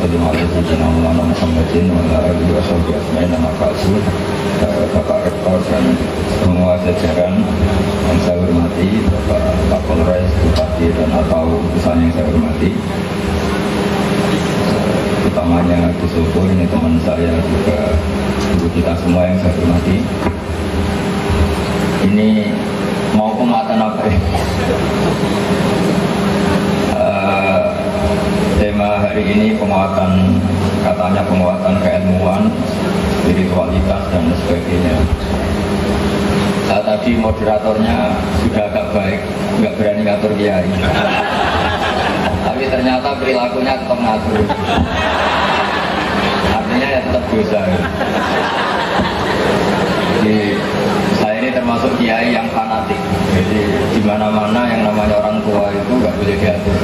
sallim ala sayyidina Muhammadin wa ala alihi wa sahbihi ajma'in. Nama Pak Bapak Rektor dan semua jajaran yang saya hormati, Bapak Kapolres, Bupati dan atau utusan yang saya hormati, utamanya Gus Sopur, ini teman saya juga, guru kita semua yang saya hormati. Ini mau penguatan apa ya? Tema hari ini penguatan, katanya penguatan keilmuan, spiritualitas dan sebagainya. Tadi moderatornya sudah agak baik, nggak berani ngatur kiai. Tapi ternyata perilakunya tetap ngatur. Artinya ya tetap dosa. Jadi saya ini termasuk kiai yang fanatik. Jadi di mana-mana yang namanya orang tua itu nggak boleh diatur.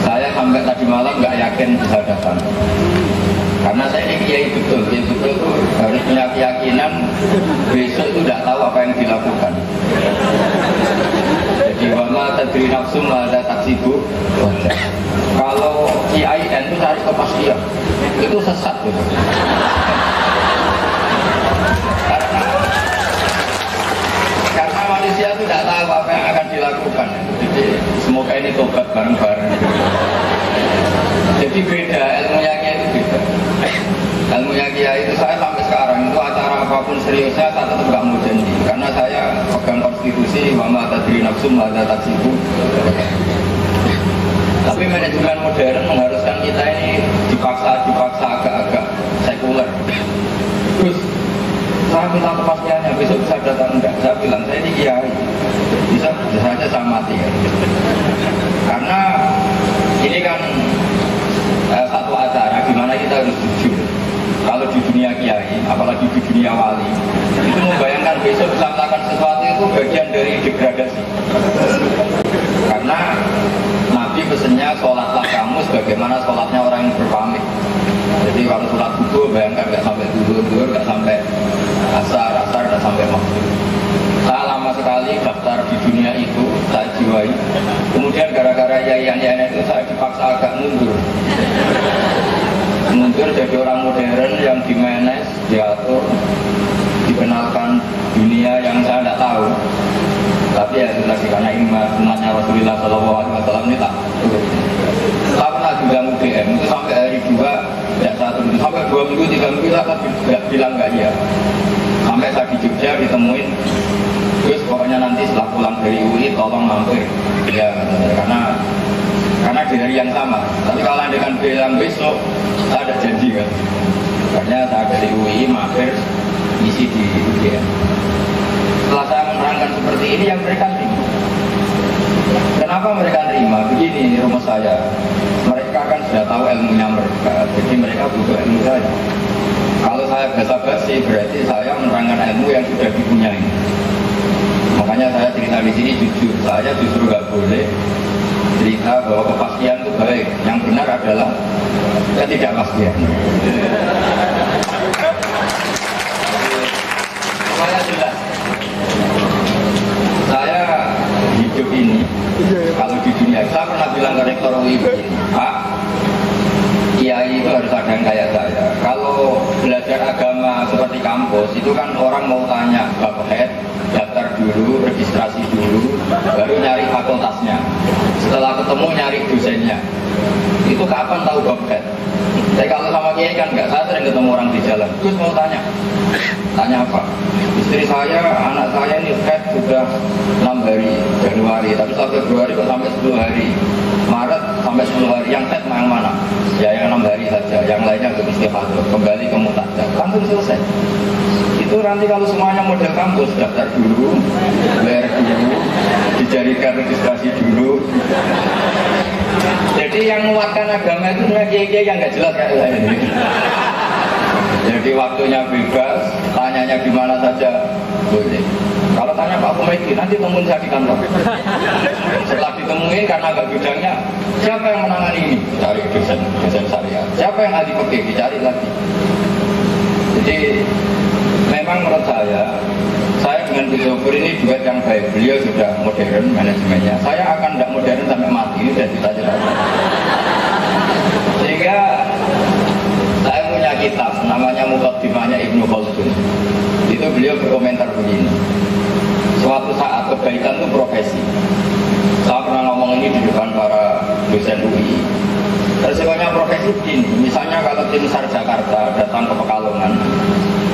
Saya sampai tadi malam nggak yakin bisa datang. Karena saya ini kiai betul itu harus punya keyakinan besok itu tidak tahu apa yang dilakukan. Jadi wama tadri nafsu ada taksibu. Kalau kiai itu cari kepastian, itu sesat gitu. Karena manusia itu tidak tahu apa yang akan dilakukan. Jadi semoga ini tobat bareng-bareng. Jadi beda, ilmunya kiai itu beda. Ilmunya kiai itu saya sampai sekarang itu acara apapun seriusnya saya tetap nggak mau janji. Karena saya pegang konstitusi wama tadri nafsu ada taksibu. Tapi manajemen modern mengharuskan kita ini dipaksa agak-agak sekuler. Terus saya minta kepastiannya besok bisa datang enggak? Saya bilang saya ini kiai, bisa saja saya mati ya. Karena ini kan satu acara di mana kita harus jujur. Kalau di dunia kiai, apalagi di dunia wali, itu membayangkan besok bisa melakukan sesuatu itu bagian dari degradasi. Karena Nabi pesennya sholatlah kamu sebagaimana sholatnya orang yang berpamit. Jadi kalau sholat subuh bayangkan nggak sampai duhur, nggak sampai asar, nggak sampai maghrib. Saya lama sekali daftar di dunia itu, saya jiwai. Kemudian gara-gara yayan itu saya dipaksa agak mundur jadi orang modern yang dimanage, diatur, dikenalkan dunia yang saya tidak tahu. Tapi ya itu lagi karena umatnya Rasulullah SAW ini tak. Saya pernah bilang UGM itu sampai hari 2 tidak satu, sampai 2 minggu, 3 minggu saya bilang nggak iya. Sampai saya di Jogja ditemuin, terus pokoknya nanti setelah pulang dari UI tolong mampir. Ya karena di hari yang sama. Tapi kalau dengan bilang besok, saya ada janji kan. Karena saya dari UI mampir misi di UGM. Setelah saya menerangkan seperti ini, yang mereka terima. Kenapa mereka terima? Begini rumus saya. Mereka kan sudah tahu ilmunya mereka, jadi mereka butuh ilmu saya. Kalau saya basa-basi berarti saya menerangkan ilmu yang sudah dipunyai. Makanya saya cerita di sini jujur, saya justru nggak boleh cerita bahwa kepastian itu baik. Yang benar adalah ketidakpastian. Saya jelas. Saya hidup ini, kalau di dunia, saya pernah bilang ke rektor UI, Pak, kiai itu harus ada yang kayak saya. Kalau belajar agama seperti kampus, itu kan orang mau tanya bab-head, daftar dulu, registrasi dulu, baru nyari fakultasnya. Setelah ketemu nyari dosennya. Itu kapan tahu bab-head? Tapi kalau sama kiai kan enggak, saya sering ketemu orang di jalan. Terus mau tanya apa? Istri saya, anak saya ini head sudah 6 hari Januari, tapi sampai Februari kok sampai 10 hari. Maret sampai 10 hari, yang head yang mana? Ya yang 6 hari saja, yang lainnya ke istighfar, kembali ke mutadah. Langsung selesai. Itu nanti kalau semuanya model kampus, daftar dulu, bayar dulu, dijadikan registrasi dulu. Jadi yang menguatkan agama itu sebenarnya kiai-kiai yang nggak jelas kayak saya ini. Jadi waktunya bebas, tanyanya di mana saja boleh. Kalau tanya Pak Komedi, nanti temuin saya di kantor. Setelah ditemuin karena agak bidangnya, siapa yang menangani ini? Cari dosen syariah. Siapa yang ahli fikih? Dicari lagi. Jadi memang menurut saya dengan Gus Sopur ini duet yang baik. Beliau sudah modern manajemennya. Saya akan tidak modern sampai mati, ini sudah cita-cita. Sehingga UI. Resikonya profesi begini, misalnya kalau tim SAR Jakarta datang ke Pekalongan,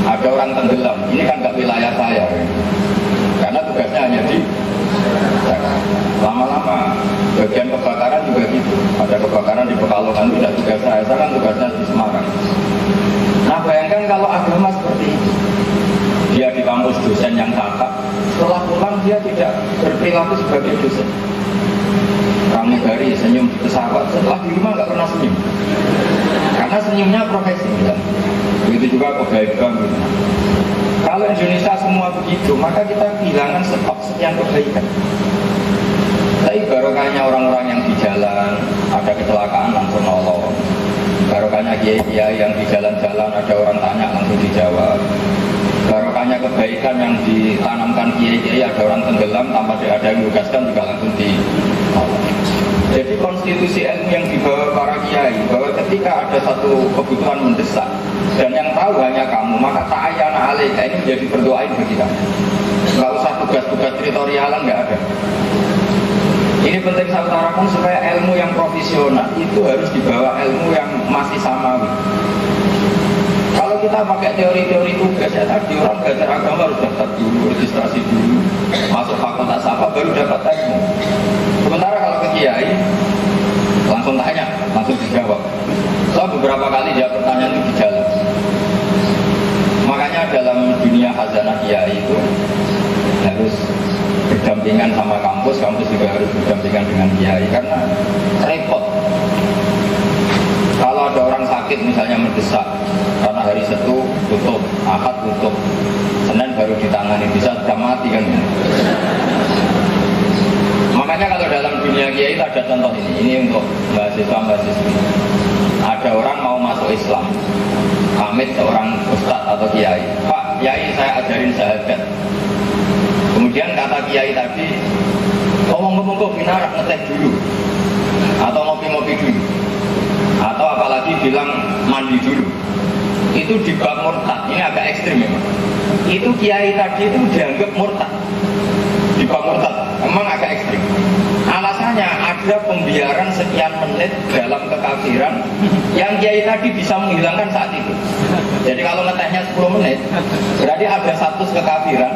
ada orang tenggelam, ini kan nggak wilayah saya, karena tugasnya hanya di Jakarta. Lama-lama bagian kebakaran juga gitu, ada kebakaran di Pekalongan itu tidak tugas saya kan tugasnya di Semarang. Nah bayangkan kalau agama seperti itu, dia di kampus dosen yang kakak, setelah pulang dia tidak berperilaku sebagai dosen. Pramugari senyum di pesawat, setelah di rumah nggak pernah senyum, karena senyumnya profesi. Ya. Begitu juga pegawai bank. Gitu. Kalau Indonesia semua begitu, maka kita kehilangan stok sekian kebaikan. Tapi barokahnya orang-orang yang di jalan, ada kecelakaan langsung nolong. Barokahnya kiai-kiai yang di jalan-jalan, ada orang tanya langsung dijawab. Barokahnya kebaikan yang ditanamkan kiai-kiai, ada orang tenggelam tanpa ada yang menugaskan juga langsung ditolong. Jadi konstitusi ilmu yang dibawa para kiai, bahwa ketika ada satu kebutuhan mendesak dan yang tahu hanya kamu, maka ta'ayyana alaika, ini menjadi berdoain bagi kamu. Nggak usah tugas-tugas teritorialan, nggak ada. Ini penting saya utarakan supaya ilmu yang profesional itu harus dibawa ilmu yang masih samawi. Kalau kita pakai teori-teori tugas ya tadi, orang belajar agama harus daftar dulu, registrasi dulu, masuk fakultas apa baru dapat ilmu. Sementara kalau ke kiai langsung tanya, langsung dijawab. So beberapa kali dia pertanyaan itu di jalan. Makanya dalam dunia khazanah kiai itu harus berdampingan sama kampus, kampus juga harus berdampingan dengan kiai karena repot. Kalau ada orang sakit misalnya mendesak, karena hari Setu tutup, Ahad tutup, Senin baru ditangani, bisa sudah mati kan. Makanya kalau dalam dunia kiai itu ada contoh ini untuk mahasiswa-mahasiswi. Ada orang mau masuk Islam, pamit seorang ustadz atau kiai, Pak, kiai saya ajarin syahadat. Kemudian kata kiai tadi, ngomong-ngomong binarak ngeteh dulu, atau ngopi-ngopi dulu, atau apalagi bilang mandi dulu. Itu di bab murtad, ini agak ekstrim memang. Itu kiai tadi itu dianggap murtad, di bab murtad, memang agak ekstrim. Alasannya ada pembiaran sekian menit dalam kekafiran yang kiai tadi bisa menghilangkan saat itu. Jadi kalau ngetehnya 10 menit, berarti ada satu kekafiran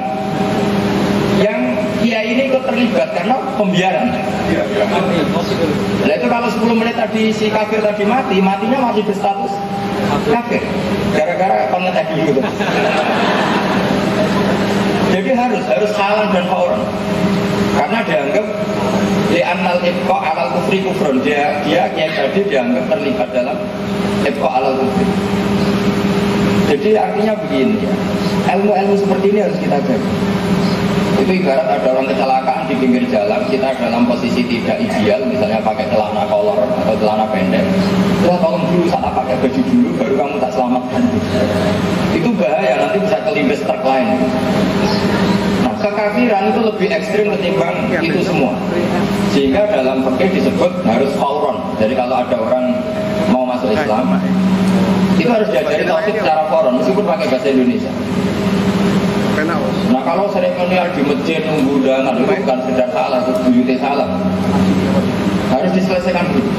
yang kiai ini ikut terlibat karena pembiaran. Nah itu kalau 10 menit tadi si kafir tadi mati, matinya masih berstatus kafir gara-gara pengeteh dulu. Jadi harus halang dan fauran karena dianggap li'annal ibqa' alal kufri kufrun, dia kiai tadi dianggap terlibat dalam ibqa' alal kufri. Jadi artinya begini ya, ilmu-ilmu seperti ini harus kita jaga. Itu ibarat ada orang kecelakaan di pinggir jalan, kita dalam posisi tidak ideal, misalnya pakai celana kolor atau celana pendek. Ya tolong dulu saat pakai baju dulu, baru kamu tak selamatkan. Itu bahaya, nanti bisa kelimbes truk lain. Nah, kekafiran itu lebih ekstrim ketimbang itu semua. Sehingga dalam fikih disebut harus fauron. Jadi kalau ada orang mau masuk Islam, itu harus diajari tauhid secara fauron, meskipun pakai bahasa Indonesia. Nah kalau seremonial di masjid nunggu undangan itu bukan sedang salah, itu buyutnya salah. Harus diselesaikan dulu.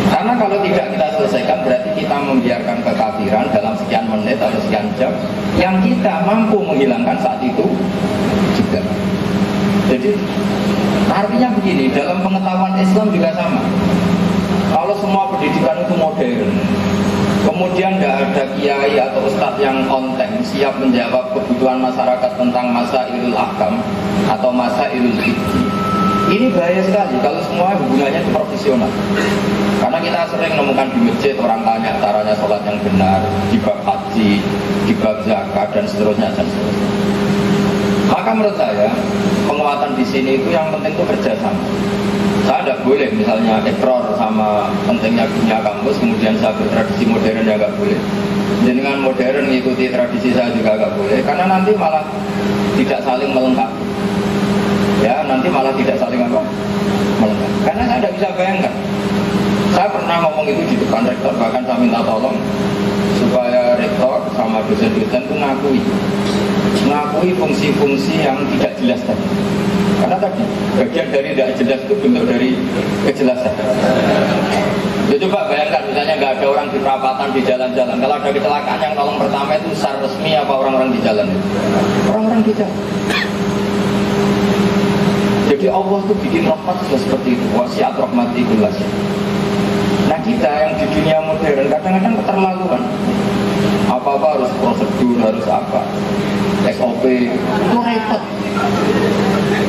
Karena kalau tidak kita selesaikan berarti kita membiarkan kekafiran dalam sekian menit atau sekian jam yang kita mampu menghilangkan saat itu juga. Jadi artinya begini, dalam pengetahuan Islam juga sama. Kalau semua pendidikan itu modern, kemudian tidak ada kiai atau ustadz yang konten siap menjawab kebutuhan masyarakat tentang masailul ahkam atau masailul fikih. Ini bahaya sekali kalau semua hubungannya itu profesional. Karena kita sering menemukan di masjid orang tanya caranya sholat yang benar, di bab haji, di bab zakat dan seterusnya dan seterusnya. Maka menurut saya penguatan di sini itu yang penting itu kerjasama. Saya tidak boleh misalnya ekor sama pentingnya dunia kampus, kemudian saya bertradisi modern ya nggak boleh. Dengan modern mengikuti tradisi saya juga nggak boleh, karena nanti malah tidak saling melengkapi. Ya nanti malah tidak saling apa? Melengkapi. Karena saya tidak bisa bayangkan. Saya pernah ngomong itu di depan rektor, bahkan saya minta tolong supaya rektor sama dosen-dosen itu ngakui fungsi-fungsi yang tidak jelas tadi. Karena tadi bagian dari tidak jelas itu bentuk dari kejelasan. Ya, coba bayangkan misalnya nggak ada orang di perapatan di jalan-jalan. Kalau ada kecelakaan yang tolong pertama itu SAR resmi apa orang-orang di jalan? Orang-orang di jalan. Jadi Allah tuh bikin rahmat sudah seperti itu. Wasiat rahmati kullas. Nah kita yang di dunia modern kadang-kadang keterlaluan. Apa-apa harus prosedur, harus apa, SOP, itu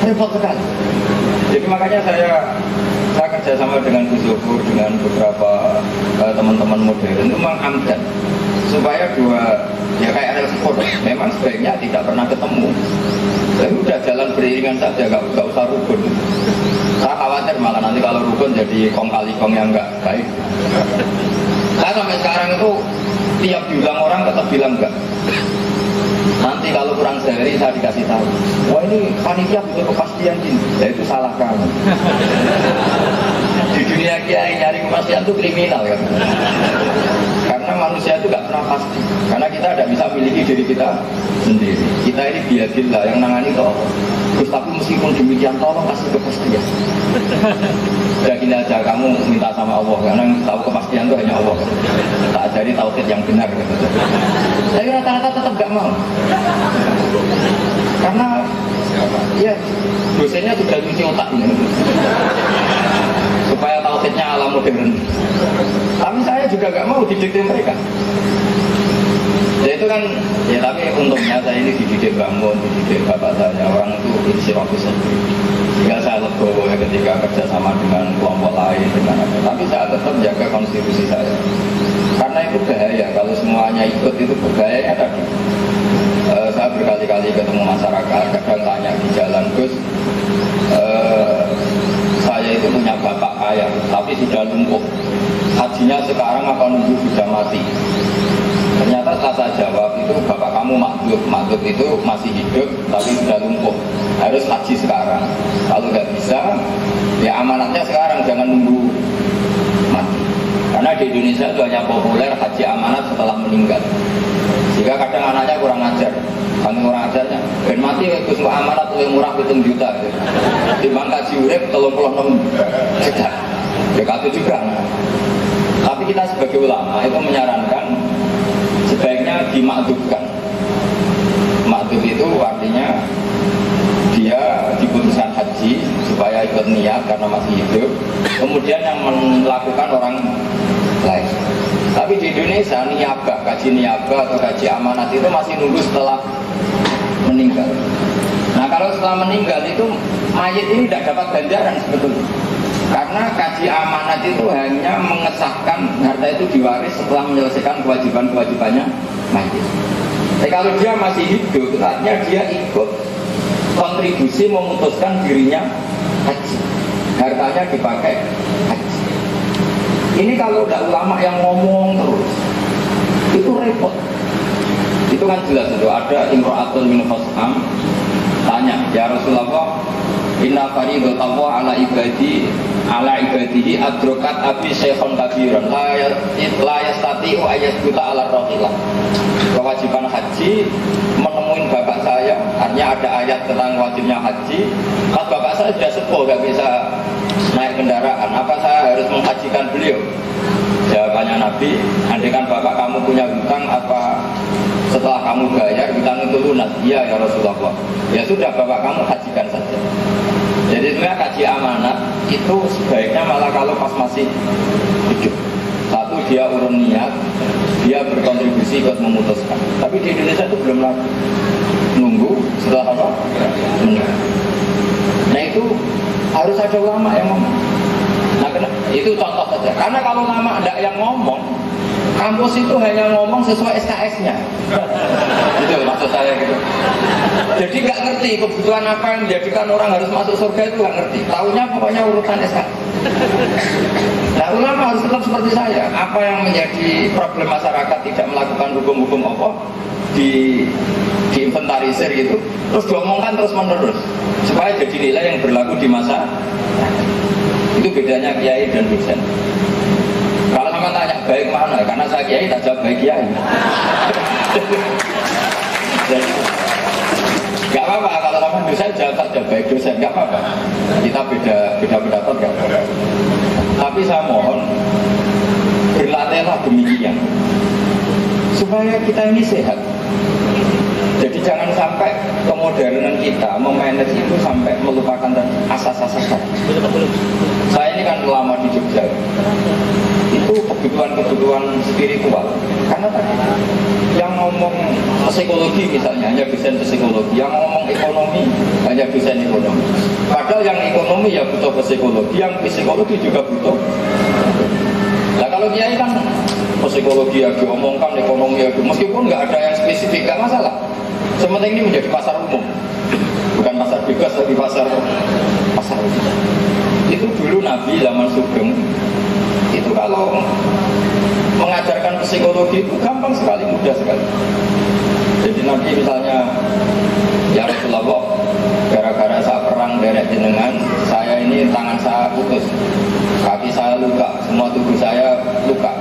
repot sekali. Jadi makanya saya kerjasama dengan Gus Zofur, dengan beberapa teman-teman modern itu mengamkan supaya ya kayak rel sport, memang sebaiknya tidak pernah ketemu. Tapi udah jalan beriringan saja, nggak usah rukun. Saya khawatir malah nanti kalau rukun jadi kong kali kong yang nggak baik. Saya sampai sekarang itu tiap diulang orang tetap bilang enggak. Nanti kalau kurang sehari saya dikasih tahu, wah ini panitia butuh kepastian gini. Ya itu salah kamu. Di dunia kiai nyari kepastian itu kriminal kan. Karena manusia itu nggak pernah pasti. Karena kita tidak bisa miliki diri kita sendiri. Kita ini biadillah yang nangani toh. Terus tapi meskipun demikian tolong kasih kepastian. Udah gini aja, kamu minta sama Allah karena tahu kepastian itu hanya Allah. Tak ajari tauhid yang benar gitu. Tapi rata-rata tetap gak mau. Karena ya dosennya sudah cuci otak ini. Supaya tauhidnya ala modern. Tapi saya juga gak mau didikte mereka. Ya itu kan, ya tapi untungnya saya ini dididik bangun, dididik bapak saya, orang itu insyirafis sendiri. Sehingga saya legowo ya ketika kerja sama dengan kelompok lain, dengan apa. Tapi saya tetap jaga konstitusi saya. Karena itu bahaya, kalau semuanya ikut itu berbahaya tadi. Saya berkali-kali ketemu masyarakat, kadang tanya di jalan, Gus, saya itu punya bapak kaya, tapi sudah lumpuh. Hajinya sekarang apa nunggu sudah mati? Ternyata setelah saya jawab itu bapak kamu makhluk itu masih hidup tapi sudah lumpuh, harus haji sekarang. Kalau nggak bisa, ya amanatnya sekarang, jangan nunggu mati. Karena di Indonesia itu hanya populer haji amanat setelah meninggal. Jika kadang anaknya kurang ajar, kami kurang ajarnya, ben mati itu semua amanat lebih murah 7 juta. Timbang kaji urip 36 juta. Ya itu juga. Tapi kita sebagai ulama itu menyarankan sebaiknya dimakdubkan. Makdub itu artinya dia diputuskan haji supaya ikut niat karena masih hidup. Kemudian yang melakukan orang lain. Tapi di Indonesia niabah, kaji niabah atau kaji amanat itu masih nunggu setelah meninggal. Nah kalau setelah meninggal itu mayit ini tidak dapat ganjaran sebetulnya. Karena kaji amanat itu hanya mengesahkan harta itu diwaris setelah menyelesaikan kewajiban-kewajibannya mayit. Tapi kalau dia masih hidup, artinya dia ikut kontribusi memutuskan dirinya haji. Hartanya dipakai haji. Ini kalau udah ulama yang ngomong terus, itu repot. Itu kan jelas itu. Ada imro'atun min Khos'am tanya, ya Rasulullah, inna faridatallah ala ibadihi adrokat abi syekhon kabiran la yastati'u ayasbuta ala rohilah. Kewajiban haji menemuin bapak saya, artinya ada ayat tentang wajibnya haji. Kalau bapak saya sudah sepuh, gak bisa naik kendaraan, apa saya harus menghajikan beliau? Jawabannya Nabi, andaikan bapak kamu punya hutang, apa setelah kamu bayar hutang itu lunas? Iya ya Rasulullah. Ya sudah, bapak kamu hajikan saja. Jadi sebenarnya kaji amanat itu sebaiknya malah kalau pas masih hidup. Satu, dia urun niat, dia berkontribusi ikut memutuskan. Tapi di Indonesia itu belum lagi, nunggu setelah apa? Meninggal. Nah itu harus ada ulama yang ngomong. Nah itu contoh saja. Karena kalau ulama ada yang ngomong, kampus itu hanya ngomong sesuai SKS-nya. Itu maksud saya gitu. Jadi nggak ngerti kebutuhan apa yang menjadikan orang harus masuk surga, itu nggak ngerti. Taunya pokoknya urutan SKS. Nah ulama harus tetap seperti saya. Apa yang menjadi problem masyarakat tidak melakukan hukum-hukum Allah diinventarisir gitu, terus diomongkan terus menerus supaya jadi nilai yang berlaku di masa. Itu bedanya kiai dan dosen. Kalau sama tanya baik mana, karena saya kiai, tak jawab baik kiai. Jadi, gak apa-apa kalau kamu dosen jawab saja baik dosen, gak apa-apa. Kita beda pendapat gak apa-apa. Tapi saya mohon berlatihlah demikian supaya kita ini sehat. Jadi jangan sampai kemodernan kita memanage itu sampai melupakan asas-asas. Saya ini kan lama di Jogja. Itu kebutuhan-kebutuhan spiritual. Karena tadi yang ngomong psikologi misalnya hanya dosen psikologi, yang ngomong ekonomi hanya dosen ekonomi. Padahal yang ekonomi ya butuh psikologi, yang psikologi juga butuh. Nah kalau kiai kan psikologi ya diomongkan, ekonomi ya meskipun nggak ada yang spesifik, nggak masalah. Sementing ini menjadi pasar umum, bukan pasar bebas tapi pasar umum. Itu dulu Nabi zaman Sugeng itu kalau mengajarkan psikologi itu gampang sekali, mudah sekali. Jadi Nabi misalnya, ya Rasulullah, gara-gara saya perang derek jenengan, saya ini tangan saya putus, kaki saya luka, semua tubuh saya luka.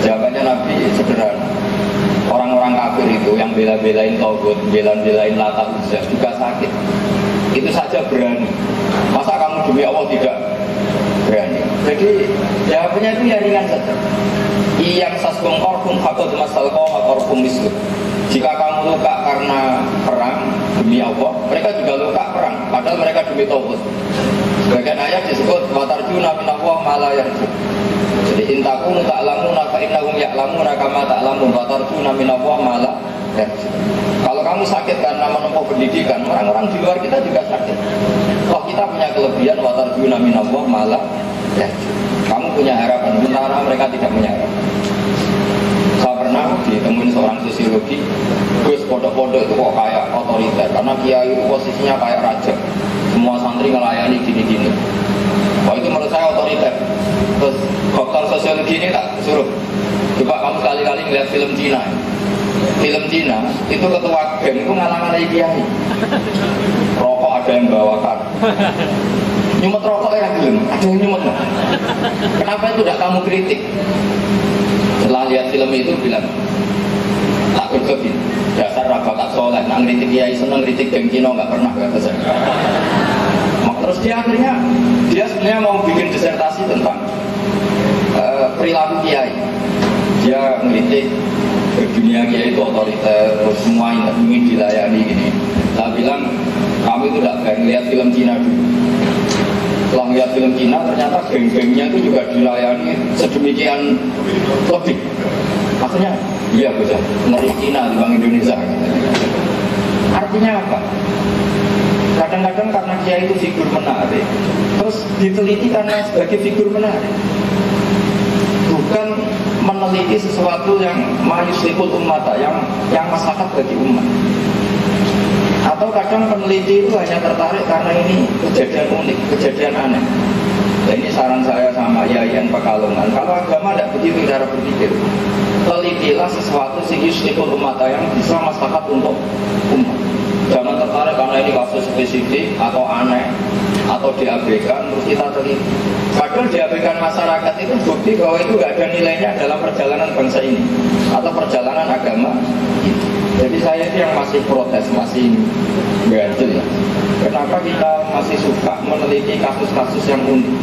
Jawabannya Nabi sederhana. Orang-orang kafir itu yang bela-belain Tauhid, bela-belain Lata Uzza juga sakit. Itu saja berani. Masa kamu demi Allah tidak berani? Jadi jawabannya itu ya ringan saja. Iyang sasbung korkum fakut masalkom korkum mislu. Jika kamu luka karena perang demi Allah, mereka juga luka perang. Padahal mereka demi Tauhid. Sebagian ayat disebut watarjuna minallah mala yarju. Jadi intakunu ta'lamuna fa innahum ya'lamuna kama ta'lamun wa tarjuna minallah ma la yarju. Kalau kamu sakit karena menempuh pendidikan, orang-orang di luar kita juga sakit. Kalau kita punya kelebihan wa tarjuna minallah ma la yarju. Kamu punya harapan, sementara mereka tidak punya harapan. Saya pernah ditemuin seorang sosiologi, Gus pondok-pondok itu kok kayak otoriter, karena kiai itu posisinya kayak raja. Semua santri ngelayani gini-gini. Wah itu menurut saya otoriter. Terus dokter sosiologi ini tak suruh, coba kamu sekali-kali ngeliat film Cina. Film Cina itu ketua geng itu ngalang-ngalangi kiai. Rokok ada yang bawakan. Nyumet rokok ya belum, ada yang nyumet. Kenapa itu tidak kamu kritik? Setelah lihat film itu bilang, tak berkebin. Dasar rabakat soleh, nak ngeritik kiai seneng, ngeritik geng Cina nggak pernah kata saya. Terus dia akhirnya dia sebenarnya mau bikin disertasi tentang perilaku kiai. Dia ngeritik dunia kiai itu otoriter, terus semua ingin dilayani gini. Saya bilang kamu itu tidak baik lihat film Cina dulu. Setelah lihat film Cina ternyata geng-gengnya itu juga dilayani sedemikian lebih. Akhirnya iya betul, ngeri Cina di Bank Indonesia. Artinya apa? Kadang-kadang karena kiai itu figur menarik, terus diteliti karena sebagai figur menarik, bukan meneliti sesuatu yang mayuslikul umat, yang maslahat bagi umat. Atau kadang peneliti itu hanya tertarik karena ini kejadian unik, kejadian aneh. Dan ini saran saya sama Yayan Pekalongan, kalau agama tidak begitu cara berpikir. Telitilah sesuatu sing yuslikul umat yang bisa maslahat untuk umat. Jangan tertarik karena ini kasus spesifik atau aneh atau diabaikan terus kita teliti. Padahal diabaikan masyarakat itu bukti bahwa itu nggak ada nilainya dalam perjalanan bangsa ini atau perjalanan agama. Jadi saya itu yang masih protes, masih ganjil ya. Kenapa kita masih suka meneliti kasus-kasus yang unik?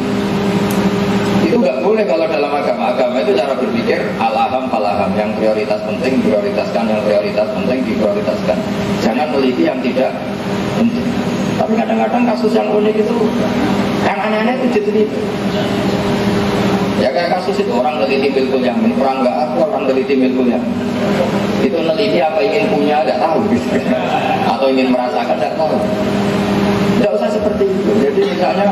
Itu nggak boleh kalau dalam agama. Agama itu cara berpikir al-aham fal-aham, yang prioritas penting prioritaskan, yang prioritas penting diprioritaskan. Jangan teliti yang tidak penting. Tapi kadang-kadang kasus yang unik itu, yang aneh-aneh itu diteliti. Ya kayak kasus itu orang teliti milkul yamin, orang nggak aku, orang teliti milkul yamin. Itu neliti apa ingin punya nggak tahu, atau ingin merasakan nggak tahu. Tidak usah seperti itu. Jadi misalnya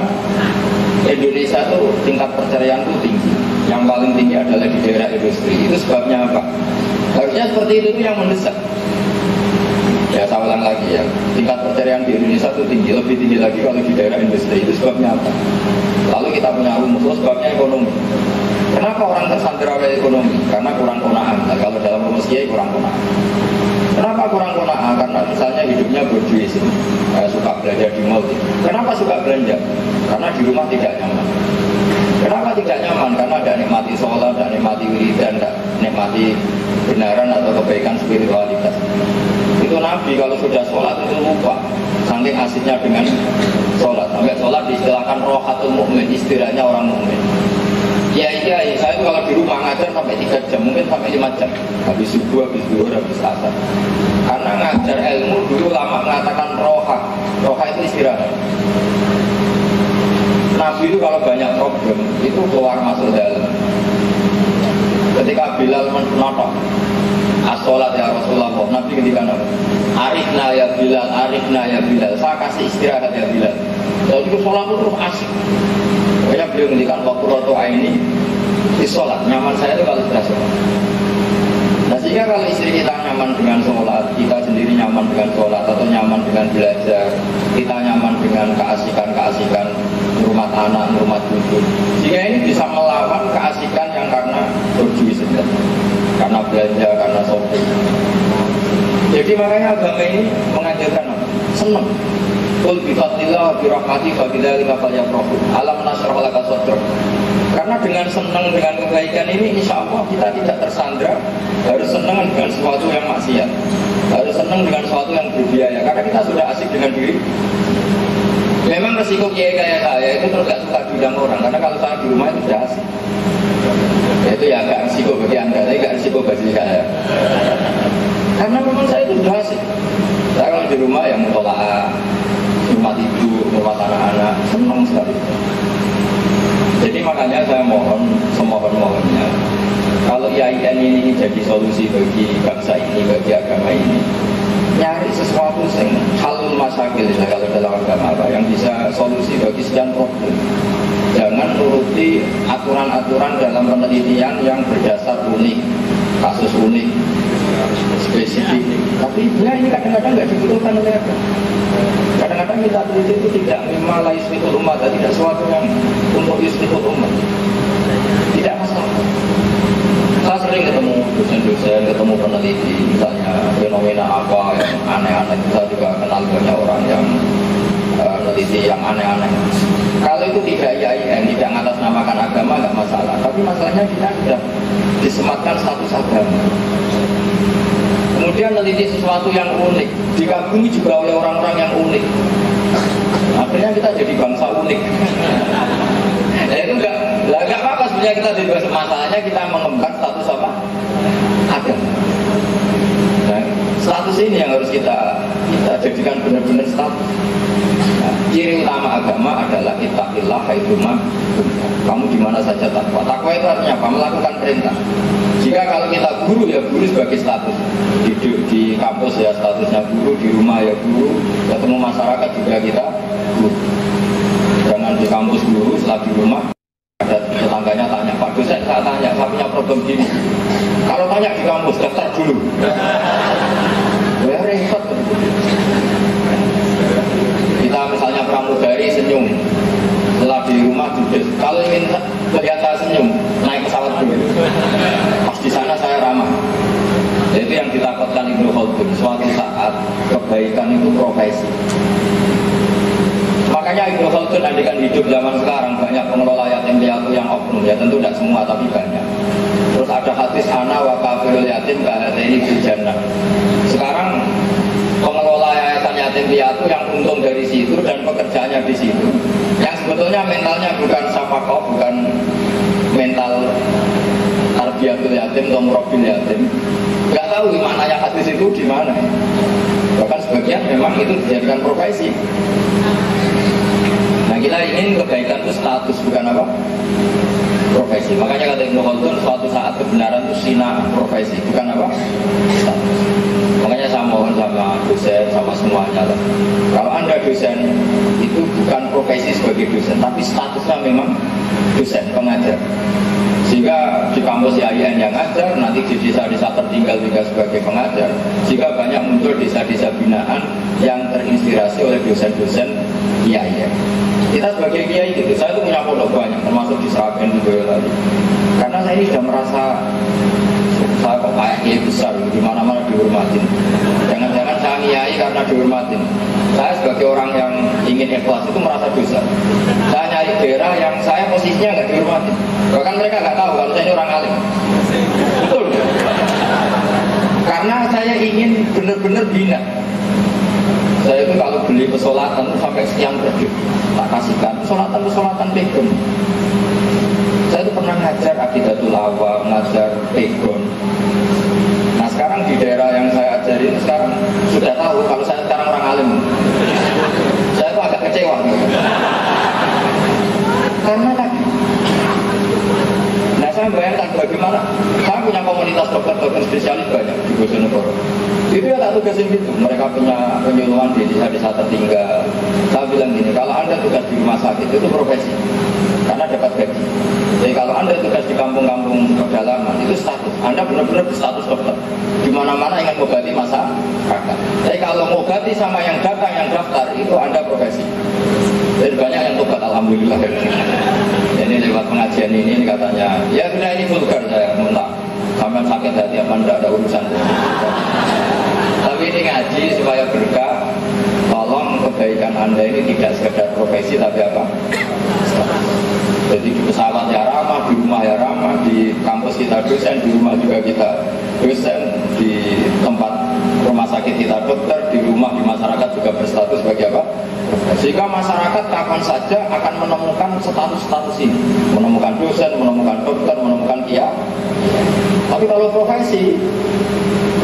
Indonesia itu tingkat perceraian itu tinggi. Yang paling tinggi adalah di daerah industri. Itu sebabnya apa? Harusnya seperti itu yang mendesak. Ya saya ulang lagi ya, tingkat perceraian di Indonesia itu tinggi, lebih tinggi lagi kalau di daerah industri. Itu sebabnya apa? Lalu kita punya rumus, sebabnya ekonomi. Kenapa orang tersandera oleh ekonomi? Karena kurang konaan. Nah, kalau dalam rumus kiai kurang konaan. Kenapa kurang konaan? Karena misalnya hidupnya berduit, suka belanja di mall. Kenapa suka belanja? Karena di rumah tidak nyaman. Kenapa tidak nyaman? Karena tidak nikmati sholat, tidak nikmati wiridan, tidak kebenaran atau kebaikan spiritualitas. Itu Nabi kalau sudah sholat itu lupa, saking asiknya dengan sholat. Sampai sholat diistilahkan rohatul mukmin, istilahnya orang mukmin. Iya, saya itu kalau di rumah ngajar sampai 3 jam, mungkin sampai 5 jam. Habis subuh, habis zuhur, habis asar. Karena ngajar ilmu dulu lama mengatakan roha itu istirahat. Nabi itu kalau banyak problem, itu keluar masuk dalam. Ketika Bilal menotok as-sholat ya Rasulullah, Nabi ketika arifna ya Bilal, saya kasih istirahat ya Bilal. Lalu itu sholat itu terus asik. Pokoknya beliau ngendikan waktu ini di sholat, nyaman saya itu kalau sudah sholat. Nah sehingga kalau istri kita nyaman dengan sholat, kita sendiri nyaman dengan sholat, atau nyaman dengan belajar, kita nyaman dengan keasikan rumah anak, rumah cucu, sehingga ini bisa melawan keasikan yang karena berjuis saja, karena belanja, karena shopping. Jadi makanya agama ini mengajarkan senang. Qul bi fadlillah wa bi rahmatihi fa bidzalika falyafrahu. Alam nashrah laka sadrak. Karena dengan senang dengan kebaikan ini insya Allah kita tidak tersandra harus senang dengan sesuatu yang maksiat, harus senang dengan sesuatu yang berbiaya, karena kita sudah asik dengan diri. Memang resiko kiai kayak saya itu terus gak suka diundang orang, karena kalau saya di rumah itu sudah asik. Itu ya agak resiko bagi anda, tapi gak resiko bagi saya. Karena memang saya itu sudah asik. Saya kalau di rumah yang mutola'ah, rumah tidur, rumah anak-anak, senang sekali. Jadi makanya saya mohon, semohon-mohonnya, kalau IAIN ini jadi solusi bagi bangsa ini, bagi agama ini, nyari sesuatu yang halul masyakil, kalau dalam agama apa, yang bisa solusi bagi sekian problem. Jangan nuruti aturan-aturan dalam penelitian yang berdasar unik, kasus unik, spesifik. Tapi ya ini kadang-kadang nggak dibutuhkan oleh agama. Kadang-kadang kita teliti itu tidak memang yusriful umat, tidak sesuatu yang untuk yusriful umat. Tidak masalah. Saya sering ketemu dosen-dosen, ketemu peneliti, misalnya fenomena apa yang aneh-aneh. Saya juga kenal banyak orang yang peneliti yang aneh-aneh. Kalau itu tidak IAIN, tidak ngatasnamakan agama, nggak masalah. Tapi masalahnya kita sudah disematkan status agama. Kemudian meneliti sesuatu yang unik, dikagumi juga oleh orang-orang yang unik. Akhirnya kita jadi bangsa unik. Nah itu enggak apa-apa sebenarnya kita jadi bangsa. Masalahnya kita mengembangkan status apa? Agama. Nah, status ini yang harus kita jadikan benar-benar status. Nah, ciri utama agama adalah ittaqillah haitsuma kamu di mana saja takwa. Takwa itu artinya apa? Melakukan perintah. Jika kalau kita guru ya guru sebagai status, di kampus ya statusnya guru, di rumah ya guru, ketemu masyarakat juga kita guru. Jangan di kampus guru, setelah di rumah ada tetangganya tanya, Pak dosen saya tanya, saya punya problem gini. Kalau tanya di kampus daftar dulu. Ya repot. Kita misalnya pramugari senyum, setelah di rumah duduk. Kalau ingin kelihatan senyum, naik pesawat dulu. Pas di sana saya ramah. Itu yang ditakutkan Ibnu Khaldun. Suatu saat kebaikan itu profesi. Makanya Ibnu Khaldun andikan hidup zaman sekarang banyak pengelola yatim piatu yang oknum. Ya tentu tidak semua tapi banyak. Terus ada hadis ana wa kafirul yatim ka'ateni fil jannah. Sekarang pengelola yayasan yatim piatu yang untung dari situ dan pekerjaannya di situ, yang sebetulnya mentalnya bukan safaqah, bukan mental tarbiyatul yatim atau murabbil yatim, nggak tahu maknanya hadis itu di mana. Bahkan sebagian memang itu dijadikan profesi. Nah kita ingin kebaikan itu status, bukan apa? Profesi. Makanya kata Ibnu Khaldun, suatu saat kebenaran itu sina profesi, bukan apa? Status. Makanya saya mohon sama dosen, sama semuanya lah. Kalau Anda dosen, itu bukan profesi sebagai dosen, tapi statusnya memang dosen, pengajar. Sehingga di kampus IAIN yang ngajar, nanti di desa-desa tertinggal juga sebagai pengajar. Sehingga banyak muncul desa-desa binaan yang terinspirasi oleh dosen-dosen IAIN. Kita sebagai kiai gitu, saya itu punya pondok banyak, termasuk di Sragen juga tadi. Karena saya ini sudah merasa saya kok kayak kiai besar, di mana-mana dihormatin. Jangan-jangan saya kiai karena dihormatin. Saya sebagai orang yang ingin ikhlas itu merasa dosa. Saya nyari daerah yang saya posisinya nggak dihormatin. Bahkan mereka nggak tahu kalau saya ini orang alim. Betul. saya ingin benar-benar bina. Saya itu kalau beli pesolatan sampai sekian berdua tak kasihkan pesolatan pegon. Saya itu pernah ngajar akidatul awam, ngajar pegon. Nah sekarang di daerah yang saya ajari ini sekarang sudah tahu kalau saya sekarang orang alim. Saya itu agak kecewa karena tadi. Nah saya bayangkan bagaimana saya punya komunitas dokter-dokter spesialis banyak di Bojonegoro. Itu ya tak tugasin gitu. Mereka punya penyuluhan di desa tertinggal. Saya bilang gini, kalau Anda tugas di rumah sakit itu profesi, karena dapat gaji. Jadi kalau Anda tugas di kampung-kampung pedalaman itu status. Anda benar-benar berstatus dokter. Di mana-mana ingin mengobati masyarakat. Jadi kalau mengobati sama yang datang yang daftar itu Anda profesi. Jadi banyak yang tobat alhamdulillah. Ini lewat pengajian ini katanya, ya sudah ini vulgar saya minta. Sampai sakit hati apa enggak ada urusan. Tapi ini ngaji supaya berkah. Tolong kebaikan Anda ini tidak sekedar profesi tapi apa? Jadi di pesawat ya ramah, di rumah ya ramah, di kampus kita dosen, di rumah juga kita dosen, di tempat rumah sakit kita dokter, di rumah di masyarakat juga berstatus sebagai apa? Sehingga masyarakat kapan saja akan menemukan status-status ini, menemukan dosen, menemukan dokter, menemukan kiai. Tapi kalau profesi,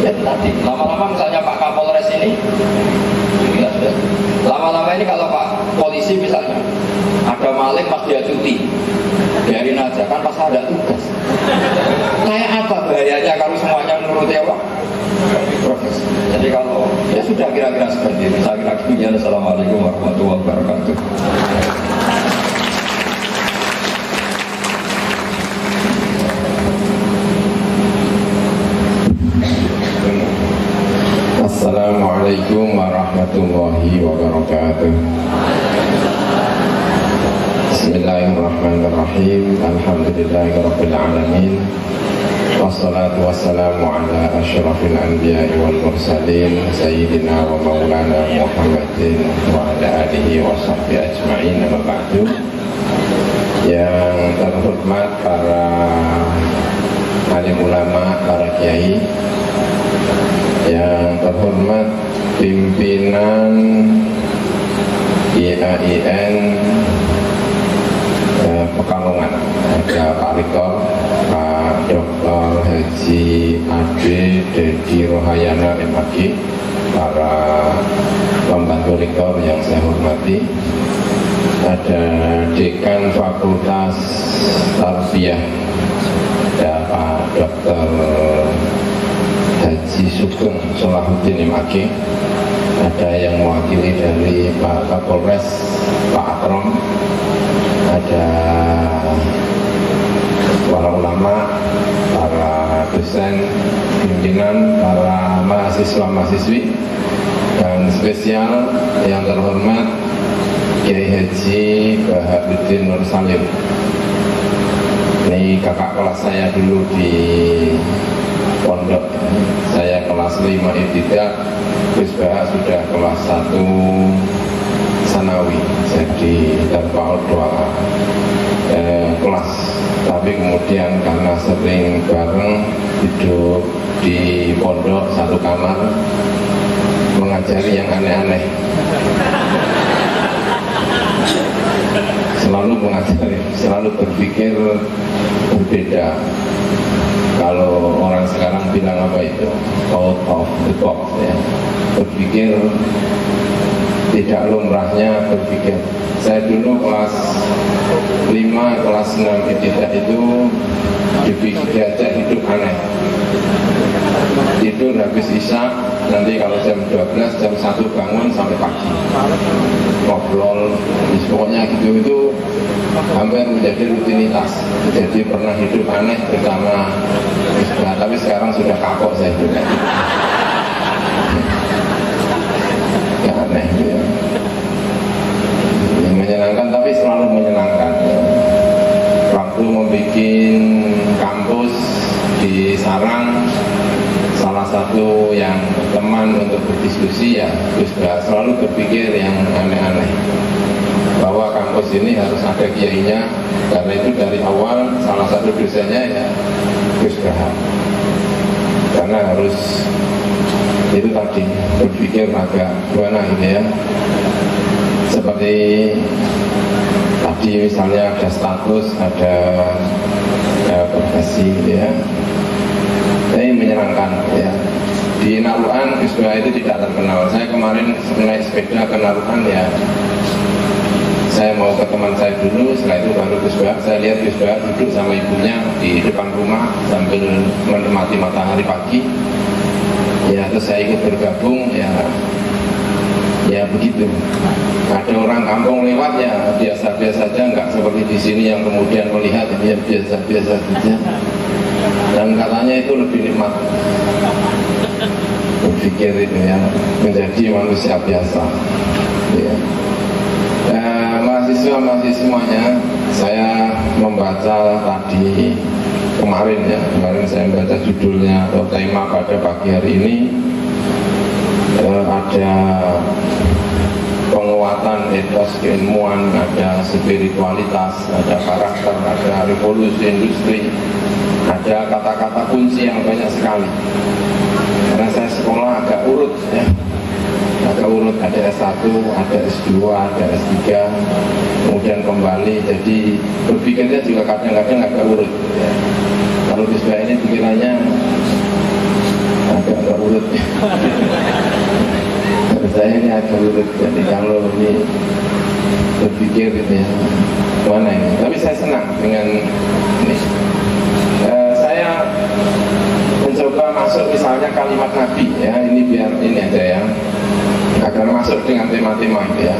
ya tadi lama-lama misalnya Pak Kapolres ini, ya sudah. Lama-lama ini kalau Pak Polisi misalnya ada maling pas dia cuti, biarin aja kan pas ada tugas. Kayak apa bahayanya kalau semuanya menuruti apa? Profesi. Jadi kalau ya sudah kira-kira seperti itu. Saya kira demikian. Assalamualaikum warahmatullahi wabarakatuh. Assalamualaikum warahmatullahi wabarakatuh. Bismillahirrahmanirrahim. Alhamdulillahirabbil alamin. Wassalatu wassalamu ala asyrafil anbiya'i wal mursalin sayyidina wa maulana Muhammadin wa ala alihi wa sahbihi ajma'in. Amma ba'du. Yang terhormat para alim ulama, para kiai, yang terhormat pimpinan IAIN Pekalongan, ada Pak Rektor, Pak Dr. Haji Ade Dedi Rohayana MHG, para pembantu rektor yang saya hormati, ada Dekan Fakultas Tarbiyah, ada Pak Dr. Haji Sugeng Solahuddin MHG, ada yang mewakili dari Pak Kapolres Pak Akrom, ada para ulama, para dosen, pimpinan, para mahasiswa-mahasiswi, dan spesial yang terhormat Kiai Haji Bahaduddin Nur Salim. Ini kakak kelas saya dulu di pondok. Saya kelas 5 ibtidah, Gus Bah sudah kelas 1 sanawi, jadi terpaut 2 kelas. Tapi kemudian karena sering bareng hidup di pondok satu kamar, mengajari yang aneh-aneh, selalu mengajari, selalu berpikir berbeda. Kalau orang sekarang bilang apa itu, out of the box ya, berpikir tidak lumrahnya berpikir. Saya dulu kelas 5, kelas 6 ibtidah itu diajak hidup aneh. Tidur habis isya, nanti kalau jam 12, jam 1 bangun sampai pagi. Ngobrol, pokoknya gitu itu hampir menjadi rutinitas. Jadi pernah hidup aneh bersama Isbah, tapi sekarang sudah kapok saya juga. Ya aneh ya. Yang menyenangkan tapi selalu menyenangkan. Waktu membuat kampus di Sarang, salah satu yang teman untuk berdiskusi ya Gus Bah selalu berpikir yang aneh-aneh, bahwa kampus ini harus ada kiainya. Karena itu dari awal salah satu dosennya ya Gus Bah, karena harus itu tadi berpikir agak gimana gitu ya, seperti tadi misalnya ada status, ada profesi gitu ya, ini menyenangkan ya. Di Naruhan Gus Bah itu tidak terkenal. Saya kemarin naik sepeda ke Naruhan ya, saya mau ke teman saya dulu, setelah itu baru Gus Bah. Saya lihat Gus Bah duduk sama ibunya di depan rumah sambil menikmati matahari pagi. Ya terus saya ikut bergabung ya begitu. Ada orang kampung lewat ya biasa-biasa saja, nggak seperti di sini yang kemudian melihat ya biasa-biasa saja. Dan katanya itu lebih nikmat. Berpikir itu ya, menjadi manusia biasa. Ya. Mahasiswa-mahasiswanya, saya membaca tadi kemarin saya membaca judulnya atau tema pada pagi hari ini, ada penguatan etos keilmuan, ada spiritualitas, ada karakter, ada revolusi industri, ada kata-kata kunci yang banyak sekali. Karena saya sekolah agak urut ya, ada S1, ada S2, ada S3, kemudian kembali, jadi berpikirnya juga kadang-kadang agak urut ya. Kalau Gus Bah ini pikirannya agak urut ya. Saya ini agak urut, jadi kalau ini berpikir gitu ya, mana ini, tapi saya senang dengan ini. Saya mencoba masuk misalnya kalimat Nabi ya, ini biar ini aja ya, agar masuk dengan tema-tema itu ya.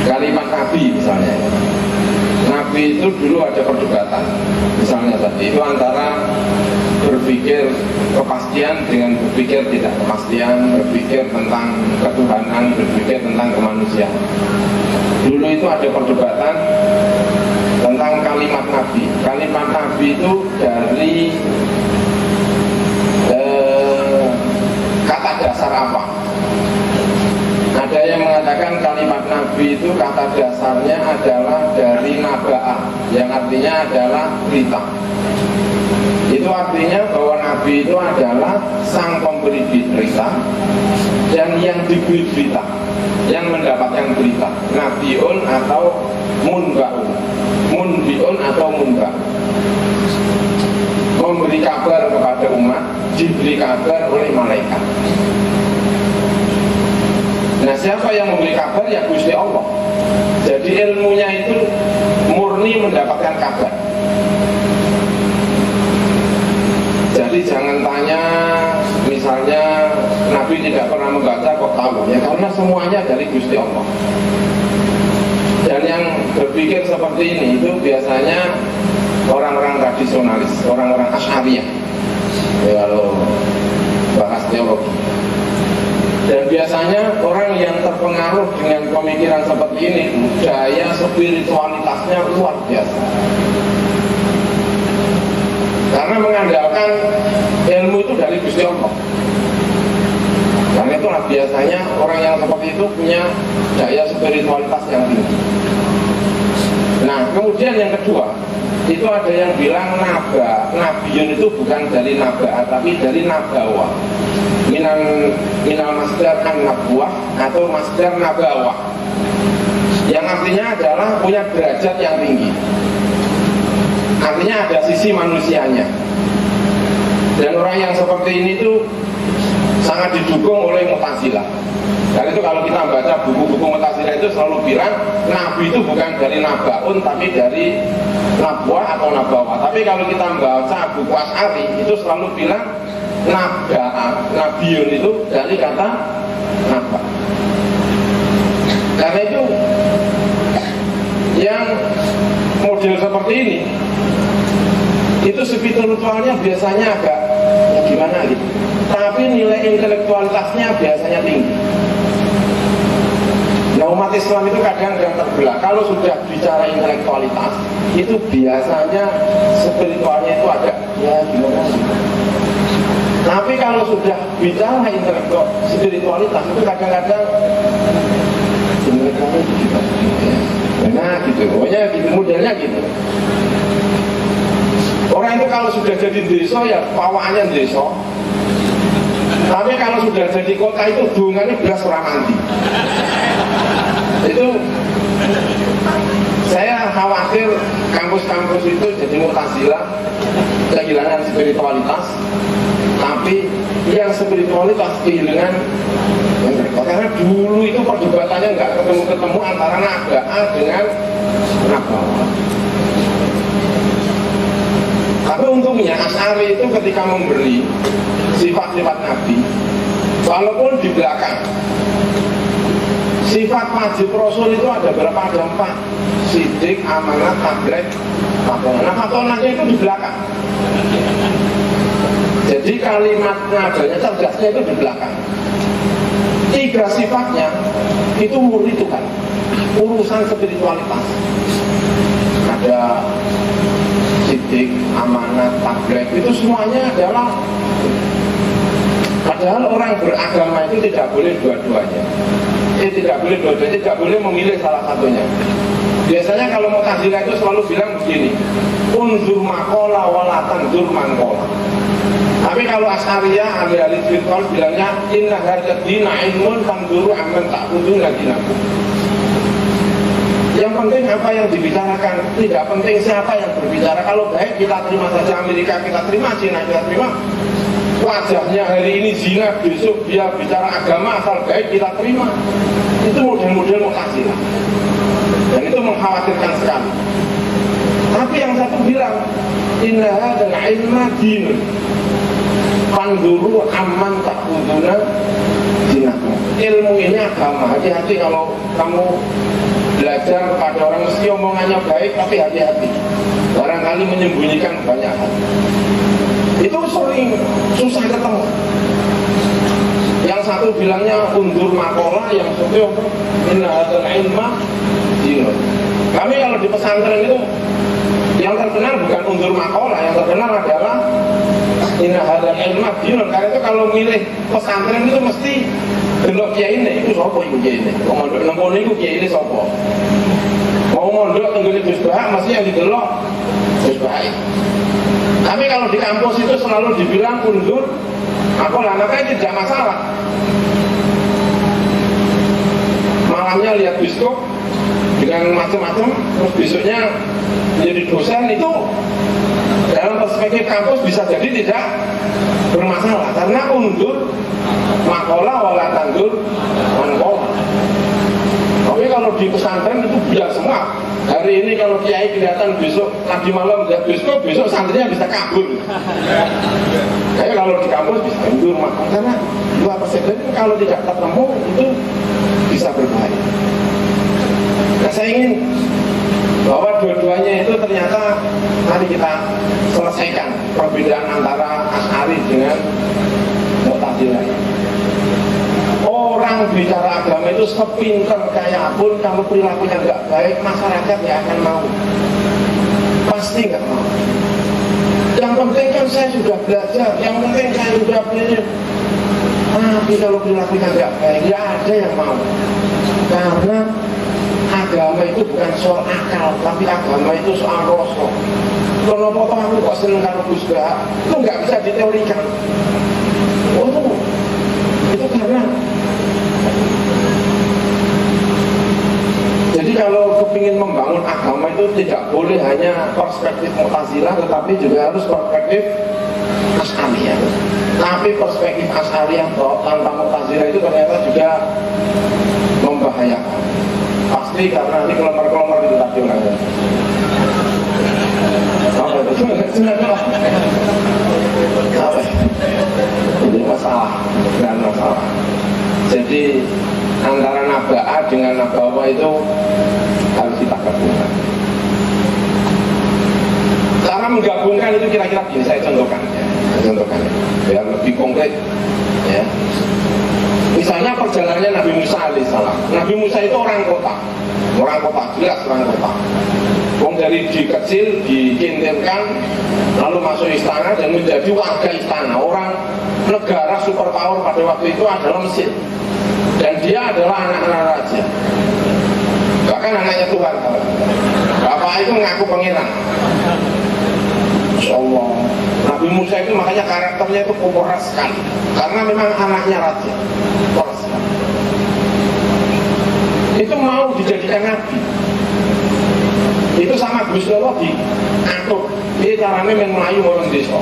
Kalimat Nabi misalnya, Nabi itu dulu ada perdebatan misalnya tadi itu antara berpikir kepastian dengan berpikir tidak kepastian, berpikir tentang ketuhanan, berpikir tentang kemanusiaan. Dulu itu ada perdebatan tentang kalimat Nabi. Kalimat Nabi itu dari kata dasar apa? Ada yang mengatakan kalimat Nabi itu kata dasarnya adalah dari naba'ah, yang artinya adalah berita. Itu artinya bahwa Nabi itu adalah sang pemberi berita dan yang diberi berita, yang mendapatkan berita. Nabiun atau munba'un, munbiun atau munba', memberi kabar kepada umat, diberi kabar oleh malaikat. Nah, siapa yang memberi kabar? Ya Gusti Allah. Jadi ilmunya itu murni mendapatkan kabar. Jadi jangan tanya misalnya Nabi tidak pernah membaca kok tahu ya, karena semuanya dari Gusti Allah. Dan yang berpikir seperti ini itu biasanya orang-orang tradisionalis, orang-orang Asy'ariyah ya, kalau bahas teologi. Dan biasanya orang yang terpengaruh dengan pemikiran seperti ini, daya spiritualitasnya luar biasa. Karena mengandalkan ilmu itu dari Gusti Allah. Karena itulah biasanya orang yang seperti itu punya daya spiritualitas yang tinggi. Nah, kemudian yang kedua, itu ada yang bilang Nabiyun itu bukan dari naba'ah, tapi dari nabawa. Minal masdar an-nabwah atau masdar nabawah, yang artinya adalah punya derajat yang tinggi. Artinya ada sisi manusianya. Dan orang yang seperti ini tuh sangat didukung oleh Mu'tazilah. Dan itu kalau kita baca buku-buku Mu'tazilah itu selalu bilang Nabi itu bukan dari nabaun tapi dari nabwah atau nabawah. Tapi kalau kita membaca buku Asy'ari itu selalu bilang Nabiyun itu dari kata naba. Karena itu yang model seperti ini itu spiritualnya biasanya agak gimana gitu, tapi nilai intelektualitasnya biasanya tinggi. Nah, umat Islam itu kadang-kadang terbelah. Kalau sudah bicara intelektualitas itu biasanya spiritualnya itu agak ya gimana gitu. Tapi kalau sudah bicara spiritualitas itu kadang-kadang nah gitu, pokoknya gitu, modelnya gitu. Orang itu kalau sudah jadi desa ya pawaannya desa. Tapi kalau sudah jadi kota itu hubungannya beras orang mandi. Itu saya khawatir kampus-kampus itu jadi Mu'tazilah, kehilangan spiritualitas, tapi yang spiritualitas kehilangan. Karena dulu itu perdebatannya nggak ketemu-ketemu antara Naba'a dengan Nabawa. Tapi untungnya Asy'ari itu ketika memberi sifat-sifat Nabi, walaupun di belakang sifat wajib Rasul itu ada berapa? Ada 4: sidik, amanat, tabrek, fatonah. Nah, fatonahnya itu di belakang. Jadi kalimat nadanya, cerdasnya itu di belakang. 3 sifatnya itu murni Tuhan, urusan spiritualitas. Ada sidik, amanat, tabrek, itu semuanya adalah. Padahal orang beragama itu tidak boleh dua-duanya. Tidak boleh dua-duanya, tidak boleh memilih salah satunya. Biasanya kalau Mu'tazilah itu selalu bilang begini, unzur maqala wala tanzur manqala. Tapi kalau Asy'ariyah, ahli spiritual bilangnya inna hadzal dina ilmun tanzuru amman ta'buduna dinakum. Yang penting apa yang dibicarakan, tidak penting siapa yang berbicara. Kalau baik kita terima saja, Amerika kita terima, Cina kita terima. Wajahnya hari ini zina, besok dia bicara agama, asal baik kita terima. Itu model-model Mu'tazilah, dan itu mengkhawatirkan sekali. Tapi yang satu bilang inna hadzal ilma dinun Panduru aman ta'buduna dinakum. Ilmu ini agama. Hati-hati kalau kamu belajar kepada orang, meski omongannya baik, tapi hati-hati, barangkali menyembunyikan banyak hal. Itu sering susah ketemu. Yang satu bilangnya undur makola, yang satu inna hadzal ilma dinun. Kami kalau di pesantren itu yang terkenal bukan undur makola, yang terkenal adalah inna hadzal ilma dinun. Karena itu kalau milih pesantren itu mesti delok kiai ini, itu sapa iku kiai ini? Wong mondok nang kono iku kiai ini sapa? Mau mondok tenggene Gus Bahak mesti yang didelok Gus Bahak. Tapi kalau di kampus itu selalu dibilang undur makola, makanya tidak masalah. Malamnya lihat biskop dengan macam-macam, terus besoknya jadi dosen, itu dalam perspektif kampus bisa jadi tidak bermasalah, karena undur makola wala tandur mankola. Tapi kalau di pesantren itu biar semua. Hari ini kalau kiai kelihatan, besok tadi malam lihat biskop, besok santrinya bisa kabur. Kayak kalau di kampus bisa undur makola, karena dua perspektif kalau tidak ketemu itu bisa berbahaya. Nah, saya ingin bahwa dua-duanya itu ternyata mari kita selesaikan perbedaan antara Asy'ari dengan Mu'tazilah. Orang bicara agama itu sepinter kayak pun, kalau perilakunya nggak baik, masyarakat nggak akan mau, pasti nggak mau. Yang penting kan saya sudah belajar, yang penting saya sudah belajar. Tapi kalau perilakunya nggak baik, nggak ada yang mau. Karena agama itu bukan soal akal, tapi agama itu soal rasa. Kalau potong aku kok seneng karo Gus Bahak, itu nggak bisa diteorikan. Oh, itu karena. Jadi kalau kepingin membangun agama itu tidak boleh hanya perspektif Mu'tazilah, tetapi juga harus perspektif Asy'ariyah. Tapi perspektif Asy'ariyah tanpa Mu'tazilah itu ternyata juga membahayakan. Pasti karena ini kelompok-kelompok itu tadi orangnya. Apa itu? Apa? Ini masalah, bukan masalah. Jadi antara Naba'a dengan Nabawa itu harus kita gabungkan. Cara menggabungkan itu kira-kira begini, saya contohkan biar lebih konkret ya. Misalnya perjalanannya Nabi Musa alaihissalam. Nabi Musa itu orang kota, jelas orang kota. Wong dari kecil dikintirkan, lalu masuk istana dan menjadi warga istana. Orang negara superpower pada waktu itu adalah Mesir, dan dia adalah anak-anak raja, bahkan anaknya Tuhan. Bapak itu ngaku pangeran. Masya Allah, Nabi Musa itu makanya karakternya itu pemeras sekali, karena memang anaknya raja, pemeras sekali. Itu mau dijadikan nabi, itu sama Gusti Allah diatur. Ini caranya melayu orang desa.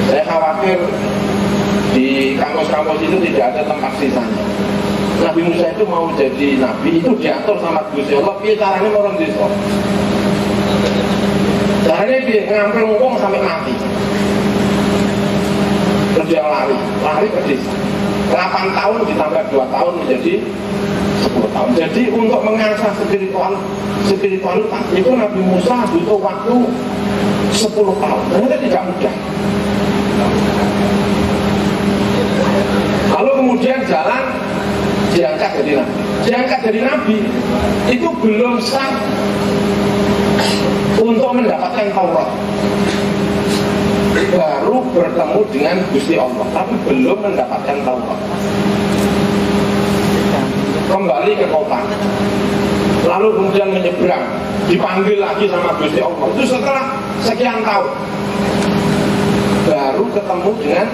Saya khawatir di kampus-kampus itu tidak ada tempat sisanya. Nabi Musa itu mau jadi nabi, itu diatur sama Gusti Allah. Ini caranya orang desa. Caranya dia ngambil uang sampai mati. Terus dia lari ke desa. 8 tahun ditambah 2 tahun menjadi 10 tahun. Jadi untuk mengasah spiritualitas itu Nabi Musa butuh waktu 10 tahun. Ternyata tidak mudah. Lalu kemudian jalan diangkat jadi nabi. Diangkat jadi nabi itu belum sah untuk mendapatkan Taurat. Baru bertemu dengan Gusti Allah, tapi belum mendapatkan Taurat. Kembali ke kota, lalu kemudian menyeberang, dipanggil lagi sama Gusti Allah. Itu setelah sekian tahun baru ketemu dengan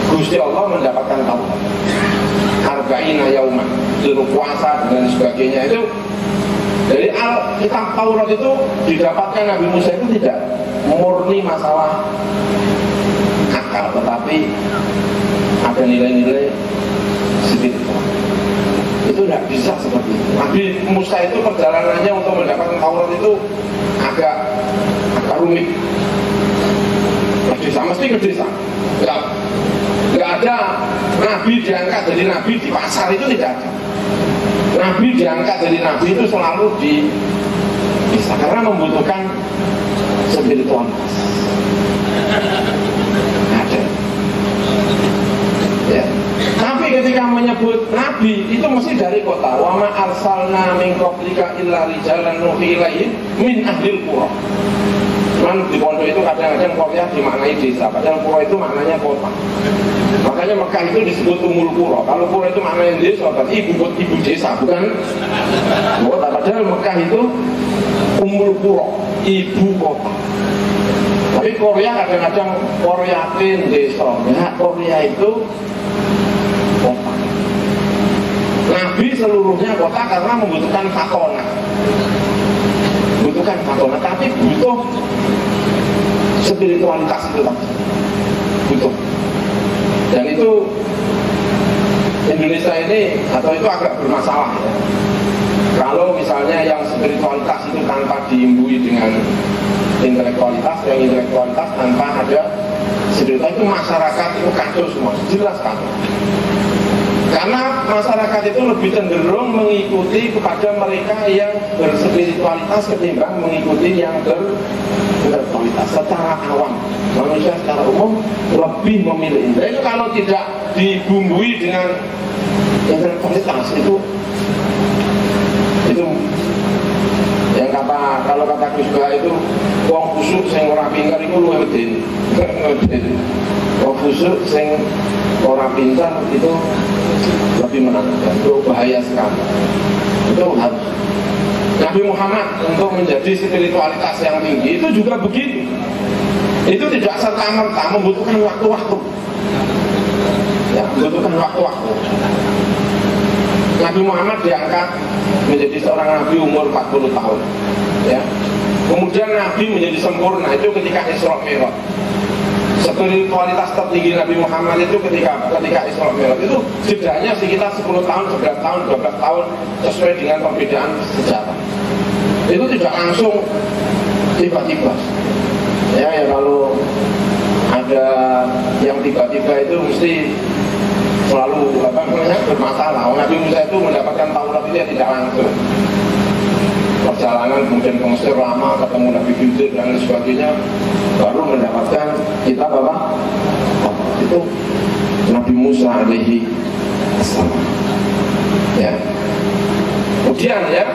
Gusti Allah, mendapatkan Taurat. Arba'ina yauman, suruh puasa dan sebagainya. Itu dari kitab Taurat itu didapatkan Nabi Musa itu tidak murni masalah akal, tetapi ada nilai-nilai spiritual. Itu tidak bisa seperti itu. Nabi Musa itu perjalanannya untuk mendapatkan Taurat itu agak rumit. Ke desa, mesti ke desa. Tidak ada nabi diangkat jadi nabi di pasar, itu tidak ada. Nabi diangkat jadi nabi itu selalu di desa, karena membutuhkan spiritualitas. Ada. Ya. Tapi ketika menyebut nabi itu mesti dari kota. Wa ma arsalna min qablika illa rijalan nuhi ilaihim min ahlil qura. Cuman di pondok itu kadang-kadang Korea dimaknai desa, padahal Qura itu maknanya kota. Makanya Mekah itu disebut Umul Qura. Kalau Qura itu maknanya desa, berarti ibu desa, bukan kota. Padahal Mekah itu Umul Qura, ibu kota. Tapi Korea kadang-kadang Korea desa, ya Korea itu kota. Nabi seluruhnya kota karena membutuhkan fatona. Tapi butuh spiritualitas itu tadi, butuh. Dan itu Indonesia ini atau itu agak bermasalah ya. Kalau misalnya yang spiritualitas itu tanpa diimbui dengan intelektualitas, yang intelektualitas tanpa ada spiritualitas, itu masyarakat itu kacau semua, jelas kacau. Karena masyarakat itu lebih cenderung mengikuti kepada mereka yang berspiritualitas ketimbang mengikuti yang berintelektualitas. Secara awam, manusia secara umum lebih memilih. Itu kalau tidak dibumbui dengan intelektualitas itu yang kalau kata Gus Bah itu wong busuk sing ora pinter iku luwih medeni. Wong busuk sing ora pintar itu lebih menakutkan, itu bahaya sekali. Itu harus Nabi Muhammad untuk menjadi spiritualitas yang tinggi itu juga begitu. Itu tidak serta-merta, membutuhkan waktu-waktu. Ya, membutuhkan waktu-waktu. Nabi Muhammad diangkat menjadi seorang nabi umur 40 tahun. Ya. Kemudian Nabi menjadi sempurna itu ketika Isra Mi'raj. Spiritualitas tertinggi Nabi Muhammad itu ketika Isra Mi'raj itu jedanya sekitar 10 tahun, 11 tahun, 12 tahun sesuai dengan perbedaan sejarah. Itu tidak langsung tiba-tiba. Ya kalau ada yang tiba-tiba itu mesti selalu bermasalah. Nabi Musa itu mendapatkan Taurat itu tidak langsung. Perjalanan kemudian ke Mesir lama, ketemu Nabi Khidir dan sebagainya, baru mendapatkan kitab apa? Itu Nabi Musa alaihi assalam. Ya. Kemudian ya,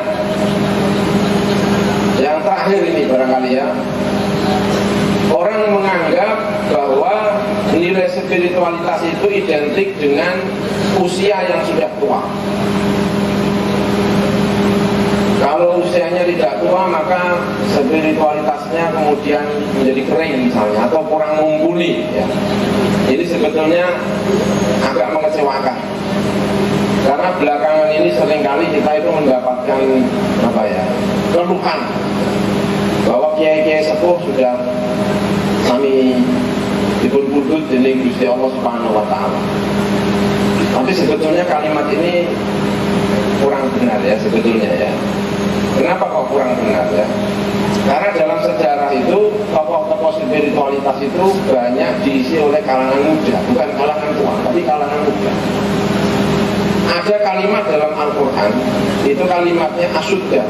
yang terakhir ini barangkali ya, orang menganggap bahwa nilai spiritualitas itu identik dengan usia yang sudah tua. Kalau usianya tidak tua maka spiritualitasnya kemudian menjadi kering misalnya atau kurang mumpuni ya. Ini sebetulnya agak mengecewakan. Karena belakangan ini seringkali kita itu mendapatkan keluhan bahwa kiai-kiai sepuh sudah kami dipun-pundut dari Gusti Allah Subhanahu wa taala. Tapi sebetulnya kalimat ini kurang benar ya sebetulnya ya. Kenapa kok kurang benar ya? Karena dalam sejarah itu tokoh-tokoh spiritualitas itu banyak diisi oleh kalangan muda, bukan kalangan tua, tapi kalangan muda. Ada kalimat dalam Al-Quran, itu kalimatnya asyudda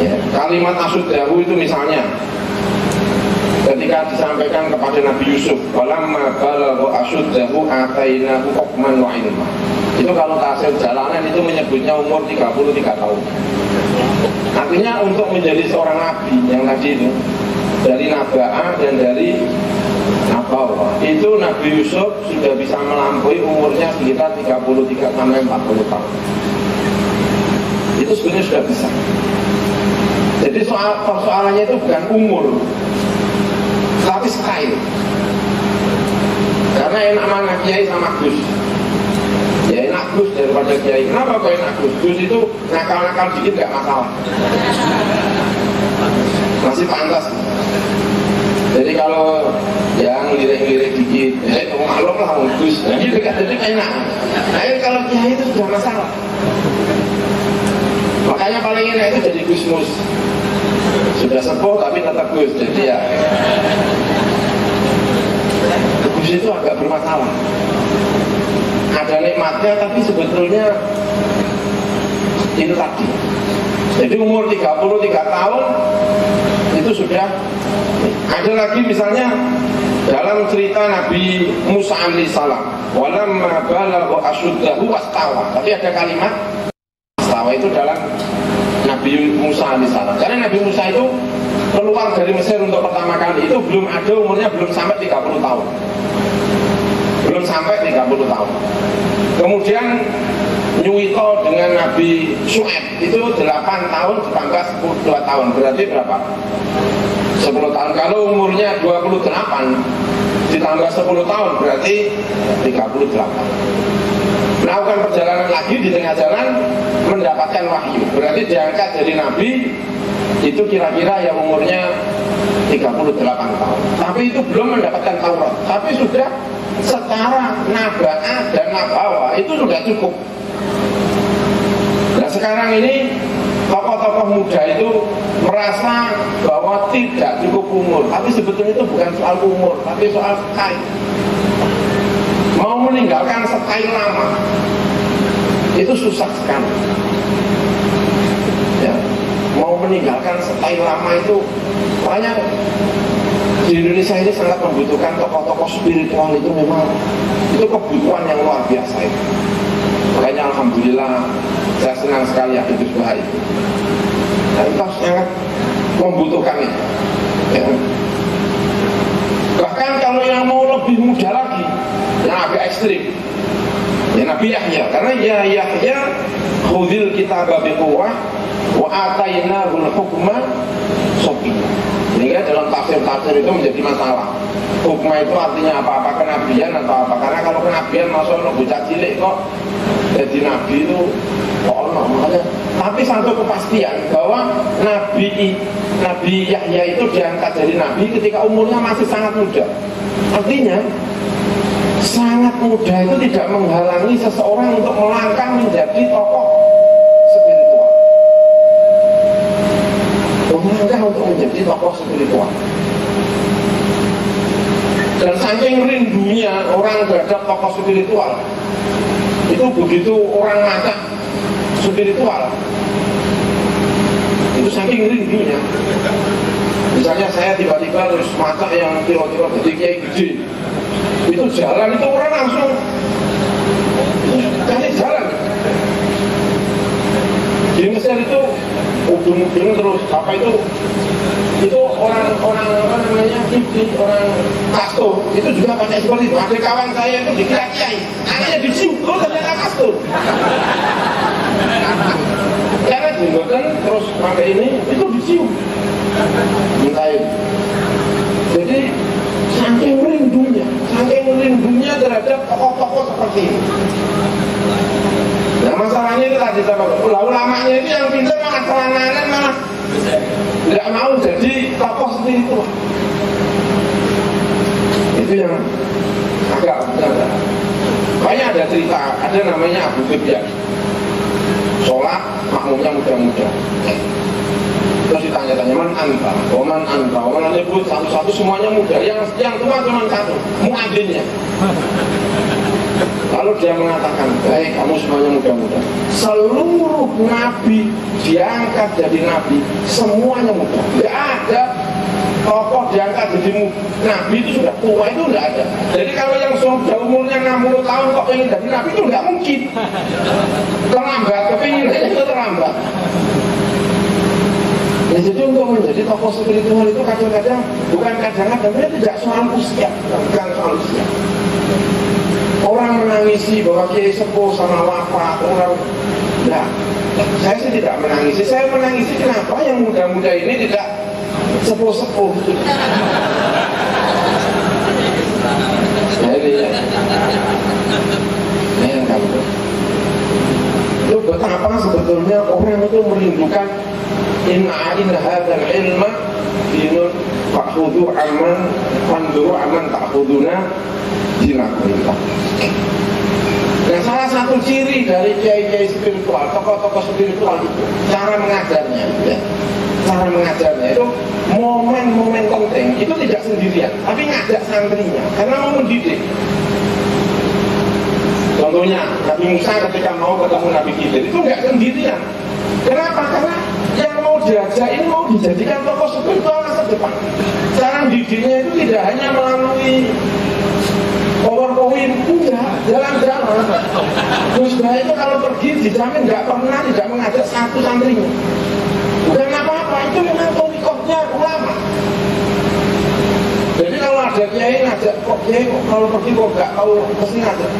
ya, kalimat asyuddahu itu misalnya ketika disampaikan kepada Nabi Yusuf, walamma balagha asyuddahu atainahu hukman wa ilma. Itu kalau tafsir Jalalan itu menyebutnya umur 33 tahun. Artinya untuk menjadi seorang nabi yang tadi itu dari Naba'ah dan dari Nabawa, itu Nabi Yusuf sudah bisa melampaui umurnya sekitar 33 sampai 40 tahun. Itu sebenarnya sudah bisa. Jadi persoalannya itu bukan umur, tapi style. Karena enak mana kiai sama Gus. Ya enak Gus daripada kiai. Kenapa kok enak Gus? Gus itu nakal-nakal dikit gak masalah, masih pantas. Jadi kalau yang lirik-lirik dikit, maklum lah Gus. Jadi enak. Nah kalau kiai itu sudah masalah. Makanya paling enak itu jadi Gusmus. Sudah sepuh tapi tetap Gus. Jadi ya Gus itu agak bermasalah. Ada nikmatnya tapi sebetulnya itu tadi. Jadi umur 33 tahun itu sudah. Ada lagi misalnya dalam cerita Nabi Musa alaihissalam, walamma balagha asyuddahu wastawa. Tapi ada kalimat wastawa itu dalam Nabi Musa alaihissalam. Karena Nabi Musa itu keluar dari Mesir untuk pertama kali itu belum ada, umurnya belum sampai 30 tahun. Belum sampai 30 tahun. Kemudian Nyuwito dengan Nabi Syu'aib itu 8 tahun ditambah 2 tahun. Berarti berapa? 10 tahun. Kalau umurnya 28 ditambah 10 tahun berarti 38. Melakukan perjalanan lagi di tengah jalan mendapatkan wahyu. Berarti diangkat jadi nabi itu kira-kira yang umurnya 38 tahun. Tapi itu belum mendapatkan Taurat. Tapi sudah setara Naba'ah dan Nabawa itu sudah cukup. Nah sekarang ini tokoh-tokoh muda itu merasa bahwa tidak cukup umur. Tapi sebetulnya itu bukan soal umur, tapi soal style. Mau meninggalkan style lama itu susah sekali ya. Mau meninggalkan style lama itu banyak. Di Indonesia ini sangat membutuhkan tokoh-tokoh spiritual. Itu memang itu kebutuhan yang luar biasa itu. Makanya alhamdulillah saya senang sekali Gus Bahar itu. Nah, kita sangat membutuhkan itu ya. Bahkan kalau yang mau lebih muda lagi, yang agak ekstrim ya Nabi Yahya. Karena ya Yahya khudhil kitaba biquwwah wa atainahul hukma sabiyya. Sehingga dalam tafsir-tafsir itu menjadi masalah. Hukma itu artinya apa-apa, kenabian atau apa. Karena kalau kenabian masuk bocah cilik kok jadi nabi itu makanya. Tapi satu kepastian bahwa Nabi Yahya itu diangkat dari nabi ketika umurnya masih sangat muda. Artinya sangat muda itu tidak menghalangi seseorang untuk melangkah menjadi tokoh spiritual. Melangkah untuk menjadi tokoh spiritual. Dan saking rindunya orang terhadap tokoh spiritual, itu begitu orang ngajak spiritual, itu saking rindunya. Misalnya saya tiba-tiba terus masak yang kira-kira jadi kiai gede, itu jalan itu orang langsung cari jalan. Di Mesir itu ujung-ujung terus apa itu orang apa namanya orang kastur itu juga pakai seperti itu. Ada kawan saya itu dikira kiai, anaknya dicium, ternyata kastur. Karena jenggotan terus pakai ini itu dicium. Mintain. Jadi saking rindunya terhadap tokoh-tokoh seperti ini. Nah masalahnya itu tadi sama ulamanya itu yang pintar malah celananan malah nggak mau jadi tokoh seperti itu. Itu yang agak benar. Banyak ada cerita, ada namanya Abu Sufyan. Sholat makmumnya muda-muda. Terus ditanya-tanya man anta, oman nyebut satu-satu semuanya muda. Yang tua cuma satu, muadzinnya. Lalu dia mengatakan, baik kamu semuanya muda-muda. Seluruh nabi diangkat jadi nabi, semuanya muda. Tidak ada tokoh diangkat jadi nabi itu sudah tua, itu tidak ada. Jadi kalau yang sudah umurnya 60 tahun kok ingin jadi nabi itu tidak mungkin. Terlambat, kepinginannya itu terlambat. Ya, jadi untuk menjadi tokoh spiritual itu kadang-kadang bukan kadang-kadang dia tidak soal usia, bukan soal usia. Orang menangisi bahwa kiai sepuh sama wafat, orang nah, saya sih tidak menangisi. Saya menangisi kenapa yang muda-muda ini tidak sepuh-sepuh. Nah ini ya. Nah yang kamu itu betapa sebetulnya orang itu merindukan inna hadzal ilma dinun fa'khudhu aman wanzuru aman ta'khuduna dinakulillah. Nah salah satu ciri dari kiai-kiai spiritual, tokoh-tokoh spiritual itu cara mengajarnya, ya. Cara mengajarnya itu momen-momen penting itu tidak sendirian, tapi ngajak santrinya karena mau mendidik. Contohnya Nabi Musa ketika mau ketemu Nabi Khidir itu nggak sendirian. Kenapa? Karena yang mau diajak ini mau dijadikan tokoh spiritual masa depan. Cara didiknya itu tidak hanya melalui PowerPoint, enggak, jalan-jalan. Gus Bah itu kalau pergi dijamin nggak pernah tidak mengajak satu santrinya. Bukan apa-apa, itu memang torikohnya ulama. Jadi kalau ada kiai ngajak, kok kiai kalau pergi kok nggak tahu pasti ngajak.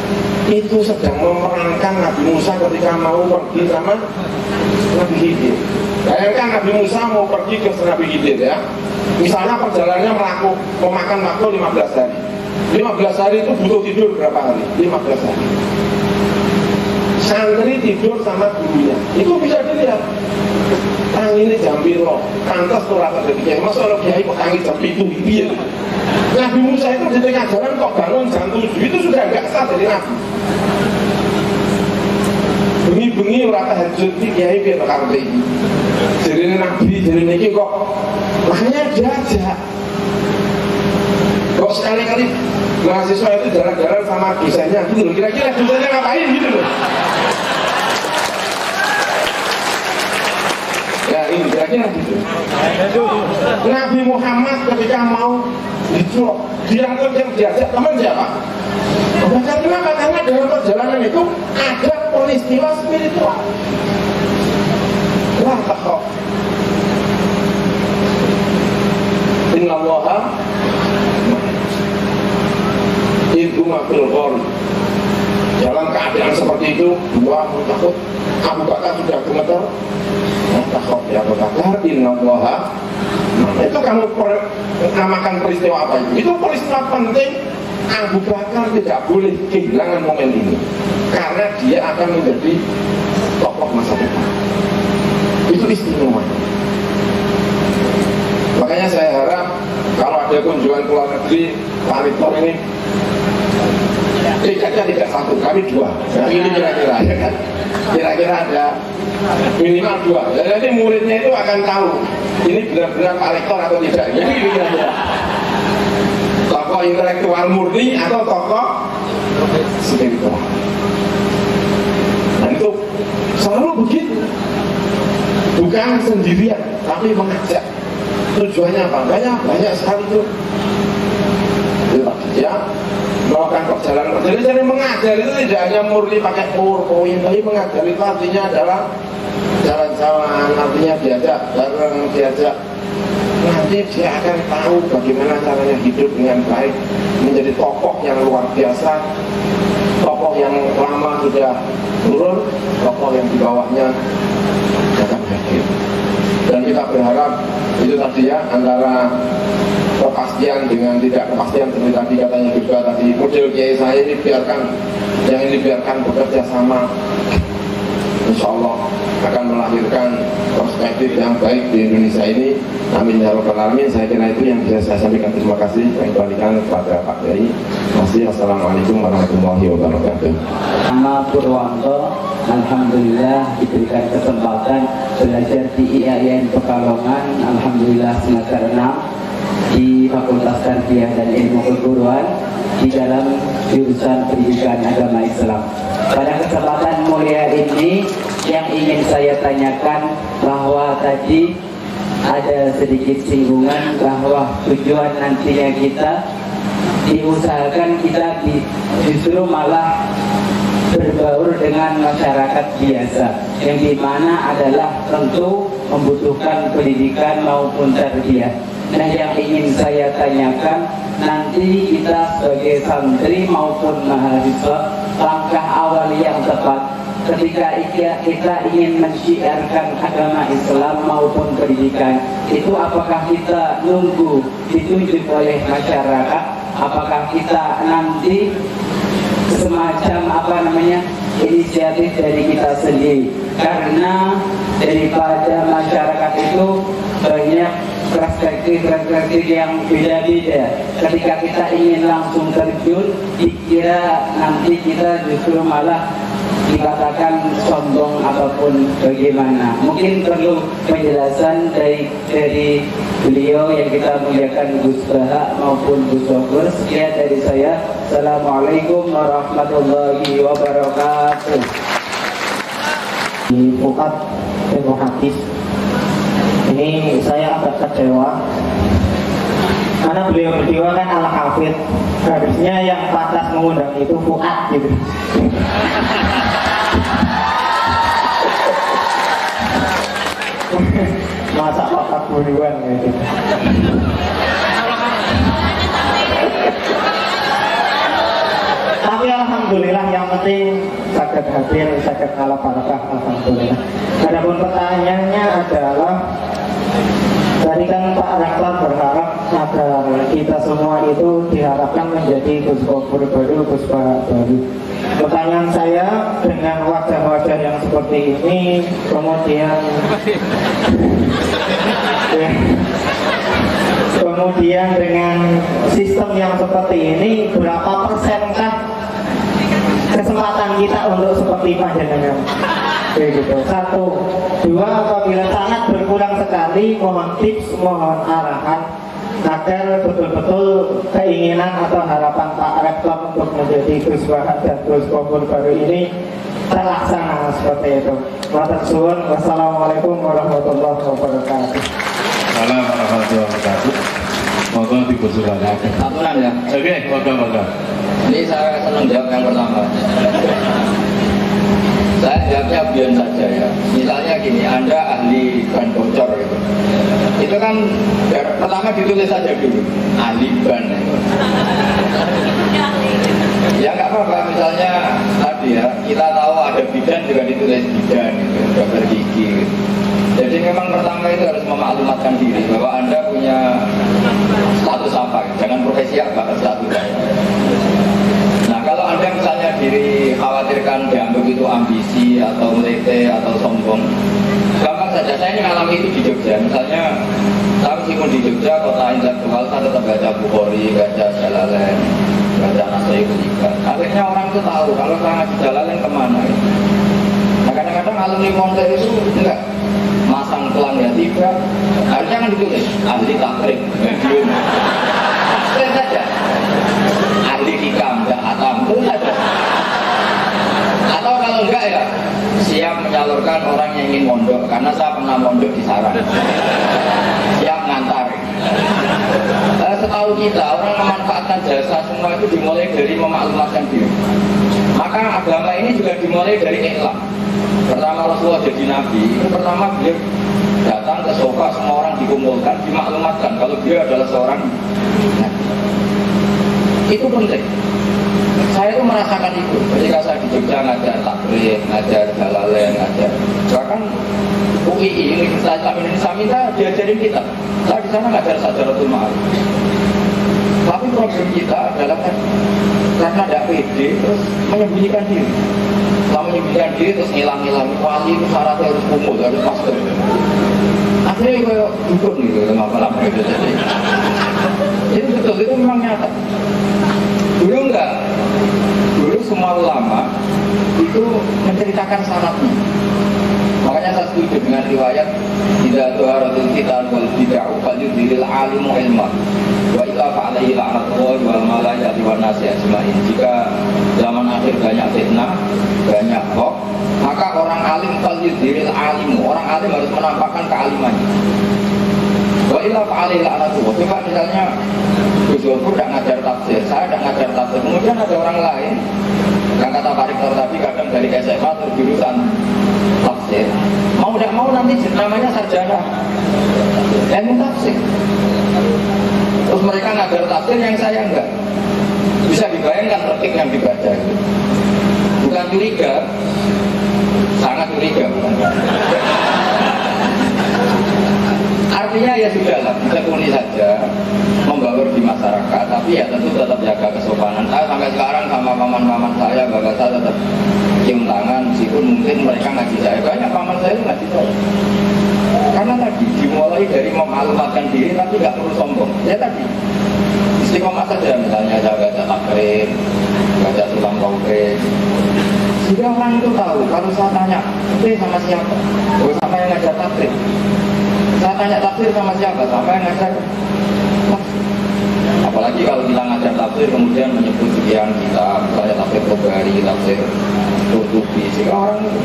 Itu sedang memerankan Nabi Musa ketika mau pergi sama Nabi Khidir. Bayangkan Nabi Musa mau pergi ke Nabi Khidir ya. Misalnya perjalanannya memakan waktu 15 hari. 15 hari itu butuh tidur berapa hari? 15 hari. Santri tidur sama gurunya. Itu bisa dilihat. Tangine jam piro? Pantas tuh rata dari kiai. Masa kalau kiai kok tangi jam 7 gitu. Nabi Musa itu di tengah jalan kok bangun jam 7. Itu sudah enggak sah dari Nabi. Bengi-bengi ora tahajud iki kiai piye to karepe iki. Jarine Nabi, jarine iki kok makanya diajak. Kok sekali-kali mahasiswa itu jalan-jalan sama dosennya gitu loh. Kira-kira dosennya ngapain gitu loh. Ya ini kira-kira gitu. Nabi Muhammad ketika mau diculok, dia yang diajak teman siapa? Kenapa? Karena dalam perjalanan itu ada peristiwa spiritual. Wah, takut. Inna Allaha itu mafil ghor. Dalam keadaan seperti itu, dua takut. Abu Bakar sudah gemetar. Takut ya Abu Bakar. Inna Allaha. Nah, itu kamu namakan peristiwa apa itu? Itu peristiwa penting. Abu Bakar tidak boleh kehilangan momen ini karena dia akan menjadi tokoh masa depan. Itu istimewa. Makanya saya harap kalau ada kunjungan ke luar negeri, Pak Rektor ini tiketnya tidak satu, kami dua. Nah, ini kira-kira ya kan? Kira-kira ada minimal dua. Dan nanti muridnya itu akan tahu ini benar-benar Pak Rektor atau tidak. Jadi kira-kira tokoh intelektual murni atau tokoh spiritual. Dan itu selalu begitu. Bukan sendirian, tapi mengajak. Tujuannya apa? Banyak sekali itu. Ya, melakukan perjalanan. Jadi mengajar itu tidak hanya murni pakai PowerPoint, tapi mengajar itu artinya adalah jalan-jalan, artinya diajak bareng, diajak. Nanti dia akan tahu bagaimana caranya hidup dengan baik, menjadi tokoh yang luar biasa. tokoh yang lama sudah turun, tokoh yang di bawahnya akan hadir. Dan kita berharap itu tadi ya, antara kepastian dengan tidak kepastian seperti tadi katanya juga tadi, model kiai saya ini biarkan bekerja sama, insya Allah akan melahirkan perspektif yang baik di Indonesia ini. Amin ya rabbal alamin. Saya kira itu yang bisa saya sampaikan. Terima kasih. Saya kembalikan kepada Pak Kiai. Assalamualaikum warahmatullahi wabarakatuh. Nama Purwanto, alhamdulillah diberikan kesempatan belajar di IAIN Pekalongan, alhamdulillah semester 6 di Fakultas Tarbiyah dan Ilmu Keguruan di dalam jurusan Pendidikan Agama Islam. Pada kesempatan mulia ini yang ingin saya tanyakan bahwa tadi ada sedikit singgungan bahwa tujuan nantinya kita diusahakan kita justru malah berbaur dengan masyarakat biasa, yang dimana adalah tentu membutuhkan pendidikan maupun tarbiyah. Nah, yang ingin saya tanyakan, nanti kita sebagai santri maupun mahasiswa, langkah awal yang tepat ketika kita ingin mensyiarkan agama Islam maupun pendidikan itu, apakah kita nunggu ditunjuk oleh masyarakat, apakah kita nanti semacam inisiatif dari kita sendiri? Karena daripada masyarakat itu banyak perspektif yang beda-beda. Ketika kita ingin langsung terjun, dikira nanti kita justru malah dikatakan sombong ataupun bagaimana. Mungkin perlu penjelasan dari beliau yang kita muliakan, Gus Baha maupun Gus Sogur. Sekian dari saya. Assalamualaikum warahmatullahi wabarakatuh. Di Fuad Ilmu Hadis ini saya agak kecewa karena beliau berdua kan al-hafid, harusnya yang pantas mengundang itu Fuad gitu. Masa Fuad duluan gitu. Tapi alhamdulillah yang penting sakit hadir, sakit ala barakah, alhamdulillah. Adapun pertanyaannya adalah, tadi kan Pak Rektor berharap agar kita semua itu diharapkan menjadi Gus Gofur baru, Gus Baha baru. Pertanyaan saya, dengan wajah-wajah yang seperti ini, kemudian dengan sistem yang seperti ini, berapa persenkah kesempatan kita untuk seperti panjenengan? Gitu. 1, 2, apabila sangat berkurang sekali, mohon tips, mohon arahan agar betul-betul keinginan atau harapan Pak Rektor untuk menjadi Gus Baha dan Gus Gofur baru ini terlaksana seperti itu. Matur suwun. Wassalamualaikum warahmatullahi wabarakatuh. Assalamualaikum warahmatullahi wabarakatuh. Moga dipersilakan. Aturan ya. Oke, moga. Ini saya senang jawab yang pertama. Saya jawabnya biar saja ya. Misalnya gini, Anda ahli ban bocor gitu. Itu kan pertama ditulis saja dulu, ahli ban. Ya nggak apa-apa, misalnya tadi ya, kita tahu ada bidan juga ditulis bidan, gitu, dokter gigi. Gitu. Jadi memang pertama itu harus memaklumatkan diri bahwa Anda punya status apa, jangan profesi apa, status. Nah, kalau Anda misalnya diri khawatirkan dianggap itu ambisi atau melete atau sombong, gampang saja. Saya ini ngalami itu di Jogja. Misalnya, saya meskipun di Jogja, kota intelektual, saya tetap baca Bukhari, baca Jalalain, baca Nasaihul Iqbal. Akhirnya orang itu tahu kalau saya ngaji Jalalain kemana. Nah, kadang-kadang alumni Monte itu enggak masang pelang ya tiga, akhirnya kan ditulis ahli takrik, medium, keren saja. Ahli hikam, enggak atam, itu saja. Atau kalau enggak ya, siap menyalurkan orang yang ingin mondok, karena saya pernah mondok di Sarang. Siap ngantar. Setahu kita, orang memanfaatkan jasa semua itu dimulai dari memaklumatkan diri. Maka agama ini juga dimulai dari iklam. Pertama Rasulullah jadi Nabi, itu pertama beliau datang ke sofa, semua orang dikumpulkan, dimaklumatkan kalau beliau adalah seorang Nabi. Itu penting. Saya itu merasakan itu. Ketika saya di Jogja ngajar takrib, ngajar Jalalain, ngajar bahkan UII, Universitas Islam Indonesia minta diajarin kita. Saya di sana ngajar Sajaratul Ma'arif. Tapi problem kita adalah karena tidak pede terus menyembunyikan diri. Setelah menyembunyikan diri terus ngilang-ngilang wali itu syaratnya harus umur, harus pastor. Akhirnya kayak dukun gitu, lama-lama gitu. Itu betul, itu memang nyata. Dulu enggak, dulu semua ulama itu menceritakan syaratnya. Makanya saya setuju dengan riwayat tidak tuharatul kitab wal bid'ah fal yudhiril alimu ilman wa illa fa'alaihi la'natullah wal malaikati wan nasi ajmain. Jika zaman akhir banyak fitnah, banyak hoax, maka orang alim fal yudhiril alimu, orang alim harus menampakkan kealimannya. Wa illa fa'alaihi la'natullah. Coba misalnya Gus Dur tidak ngajar tafsir, saya tidak ngajar tafsir, kemudian ada orang lain yang kata Pak Rektor tadi kadang dari SMA atau jurusan tafsir, mau tidak mau nanti namanya sarjana ilmu tafsir. Terus mereka ngajar tafsir yang saya enggak. Bisa dibayangkan topik yang dibaca itu. Bukan curiga, sangat curiga. Artinya ya sudahlah, tekuni saja, membaur di masyarakat, tapi ya tentu tetap jaga kesopanan. Saya sampai sekarang sama paman-paman saya, bapak saya tetap cium tangan, meskipun mungkin mereka ngaji saya. Banyak paman saya itu ngaji saya. Karena tadi dimulai dari memaklumatkan diri, tapi nggak perlu sombong. Ya tadi, istiqomah saja, misalnya saya baca takrib, baca sulam taufik. Sehingga orang itu tahu, kalau saya tanya, sama siapa? Oh, sama yang ngajar takrib. Saya tanya tafsir sama siapa? Sama yang ngajar tafsir. Apalagi kalau kita ngajar tafsir kemudian menyebut sekian kita, misalnya tafsir Tobari, tafsir Qurtubi. Sehingga orang itu,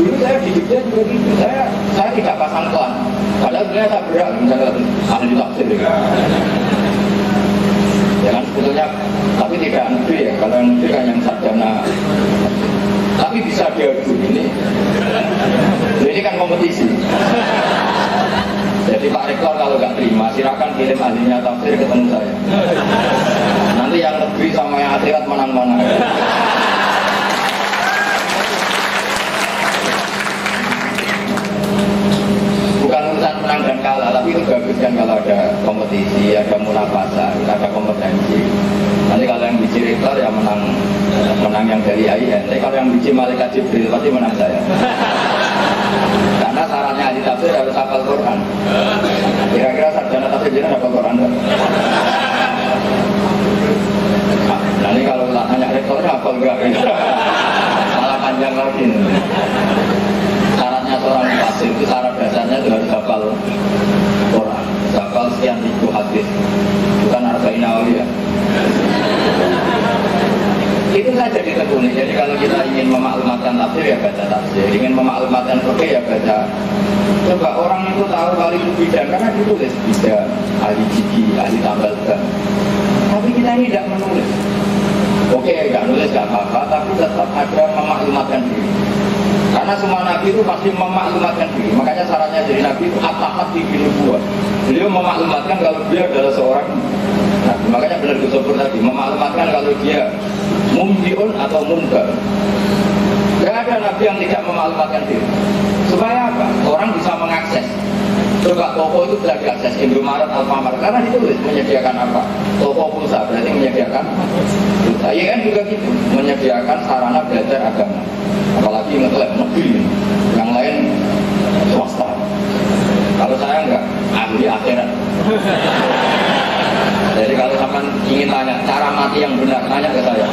dulu saya di Jogja juga gitu. Saya tidak pasang klan. Padahal sebenarnya saya berat, misalnya ahli tafsir. Ya kan sebetulnya, tapi tidak negeri ya. Kalau yang negeri kan yang sarjana. Tapi bisa diadu ini. Ini kan kompetisi. Jadi Pak Rektor kalau nggak terima, silakan kirim ahlinya tafsir ketemu saya. Nanti yang negeri sama yang akhirat menang-menang. Bukan urusan menang dan kalah, tapi itu bagus kan kalau ada kompetisi, ada munafasah, ada kompetensi. Nanti kalau yang biji Rektor ya menang yang dari IAIN. Tapi kalau yang biji Malaikat Jibril pasti menang saya. Karena syaratnya ahli tafsir harus hafal Quran. Kira-kira sarjana tafsir jangan hafal Quran enggak? Nanti kalau tanya rektornya hafal enggak? Malah panjang lagi. Syaratnya seorang tafsir itu syarat dasarnya itu harus hafal Quran. Hafal sekian ribu hadis. Bukan arba'in awaliyah. Itu saja ditekuni. Jadi kalau kita ingin memaklumatkan tafsir ya baca tafsir, ingin memaklumatkan fikih ya baca. Coba orang itu tahu kali itu bidan karena ditulis bidan, ahli gigi, ahli tambal ban. Tapi kita ini tidak menulis. Oke, nggak nulis nggak apa-apa, tapi tetap ada memaklumatkan diri. Karena semua nabi itu pasti memaklumatkan diri. Makanya syaratnya jadi nabi itu at-tahad di nubuwah. Beliau memaklumatkan kalau dia adalah seorang nabi. Makanya benar Gus Dur tadi memaklumatkan kalau dia mumbiun atau mumbar. Tidak ada nabi yang tidak memaklumatkan diri. Supaya apa? Orang bisa mengakses. Coba toko itu sudah diakses Indomaret, Alfamart karena ditulis menyediakan apa? Toko pulsa berarti menyediakan pulsa. Ya kan juga gitu, menyediakan sarana belajar agama. Apalagi ngeklep negeri, yang lain swasta. Kalau saya enggak, ahli akhirat. Jadi kalau sampai ingin tanya cara mati yang benar, tanya ke saya.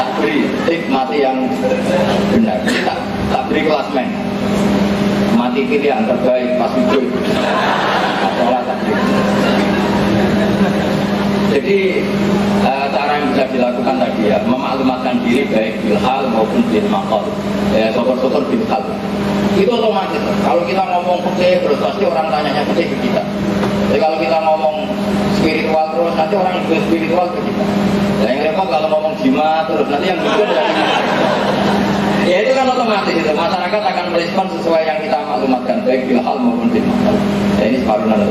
Tak beri tip mati yang benar. Tak beri klasmen. Mati pilihan terbaik pas hidup. Apalah tak beri. Jadi cara yang bisa dilakukan tadi ya, memaklumatkan diri baik bilhal maupun bil maqal. Ya, syukur-syukur bilhal. Itu otomatis. Kalau kita ngomong fikih terus pasti orang tanyanya fikih ke kita. Jadi kalau kita ngomong spiritual terus nanti orang juga spiritual ke kita. Dan yang repot kalau ngomong jimat terus nanti yang juga dari kita. Ya itu kan otomatis itu. Masyarakat akan merespon sesuai yang kita maklumatkan baik bilhal maupun bil maqal. Ya ini separuh nanti.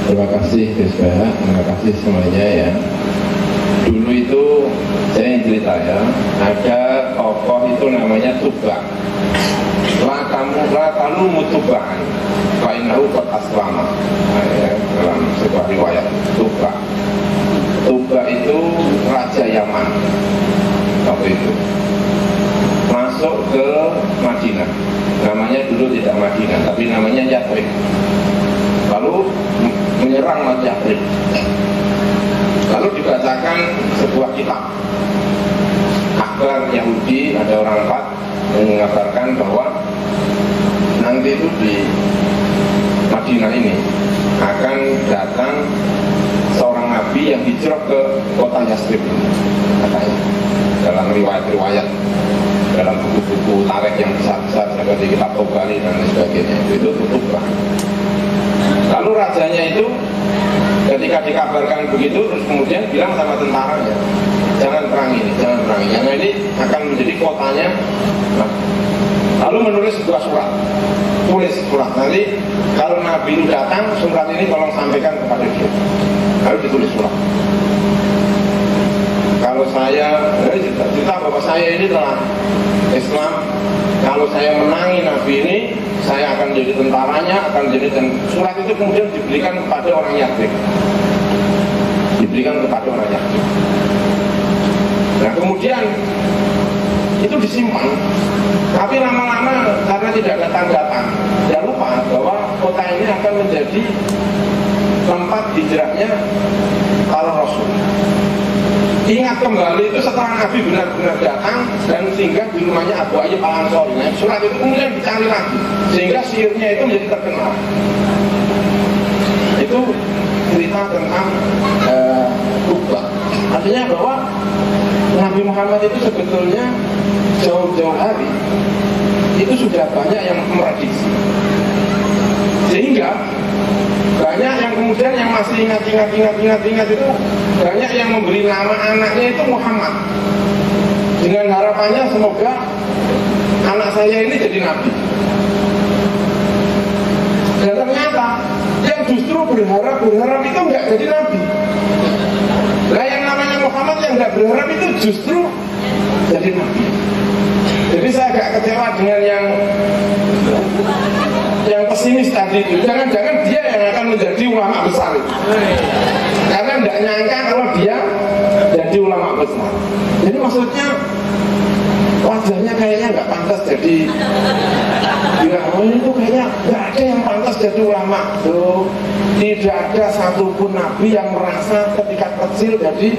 Terima kasih Gus Bah, terima kasih semuanya ya. Dulu itu saya yang cerita ya, ada tokoh itu namanya Tuba. Lalu mutubaan, kainahu qad aslama. Dalam sebuah riwayat Tuba. Tuba itu raja Yaman waktu itu. Masuk ke Madinah. Namanya dulu tidak Madinah, tapi namanya Yathrib. Lalu menyerang Yathrib. Lalu dibacakan sebuah kitab. Akbar Yahudi, ada orang empat yang mengabarkan bahwa nanti itu di Madinah ini akan datang seorang nabi yang hijrah ke kota Yathrib, katanya dalam riwayat-riwayat, dalam buku-buku tarikh yang besar-besar seperti kitab Tobari dan sebagainya, itu tutuplah. Lalu rajanya itu ketika dikabarkan begitu, terus kemudian bilang sama tentaranya, jangan perang ini, jangan perang ini, karena ini akan menjadi kotanya. Lalu menulis sebuah surat, tulis surat, nanti kalau Nabi itu datang, surat ini tolong sampaikan kepada dia. Lalu ditulis surat, kalau saya cerita bahwa saya ini telah Islam, kalau saya menangi Nabi ini, saya akan jadi tentaranya, akan jadi surat itu kemudian diberikan kepada orang Yathrib, diberikan kepada orang Yathrib. Nah kemudian itu disimpan, tapi lama-lama karena tidak ada tanda-tanda, jangan lupa bahwa kota ini akan menjadi tempat hijrahnya para Rasul. Ingat kembali itu setelah Nabi benar-benar datang dan singgah di rumahnya Abu Ayyub Al-Ansari. Nah, surat itu kemudian dicari lagi sehingga sihirnya itu menjadi terkenal. Itu cerita tentang Tuba. Artinya bahwa Nabi Muhammad itu sebetulnya jauh-jauh hari itu sudah banyak yang memprediksi, sehingga banyak yang kemudian yang masih ingat itu, banyak yang memberi nama anaknya itu Muhammad dengan harapannya semoga anak saya ini jadi nabi. Dan ternyata yang justru berharap itu nggak jadi nabi. Nah yang namanya Muhammad yang nggak berharap itu justru jadi nabi. Jadi saya agak kecewa dengan yang pesimis tadi itu. Jangan-jangan dia yang akan menjadi ulama besar itu. Karena tidak nyangka kalau dia jadi ulama besar. Jadi maksudnya wajahnya kayaknya nggak pantas jadi itu kayaknya nggak ada yang pantas jadi ulama. Tuh, tidak ada satupun nabi yang merasa ketika kecil jadi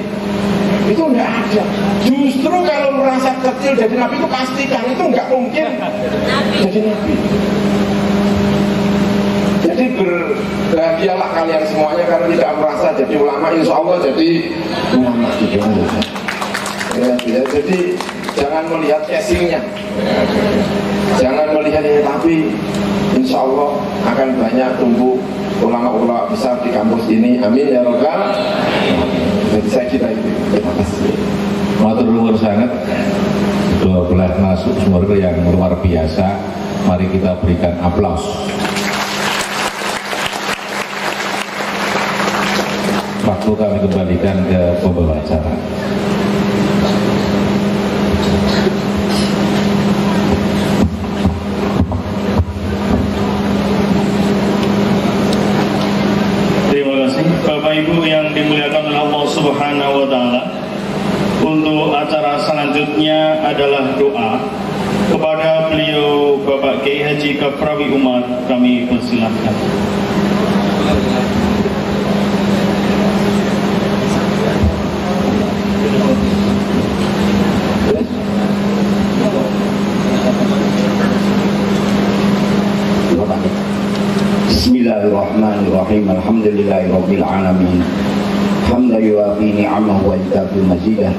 itu nggak ada. Justru kalau merasa kecil jadi nabi itu pastikan itu nggak mungkin jadi nabi. Jadi berbahagialah kalian semuanya karena tidak merasa jadi ulama, insya Allah jadi ulama gitu. Ya, jadi jangan melihat casingnya, jangan melihat ini, tapi insya Allah akan banyak tumbuh ulama-ulama besar di kampus ini. Amin ya Rabbal. Jadi saya kira itu. Terima kasih. Matur nuwun sangat. 12 narasumber yang luar biasa. Mari kita berikan aplaus. Waktu kami kembalikan ke pembawa acara. Terima kasih Bapak Ibu yang dimuliakan oleh Allah Subhanahu wa Ta'ala. Untuk acara selanjutnya adalah doa kepada beliau Bapak Kiai Haji Kaprawi Umar. Kami persilahkan. Bismillahirrahmanirrahim. Alhamdulillahirabbil alamin. Hamdan yuwafi ni'amahu wa yukafi mazidah.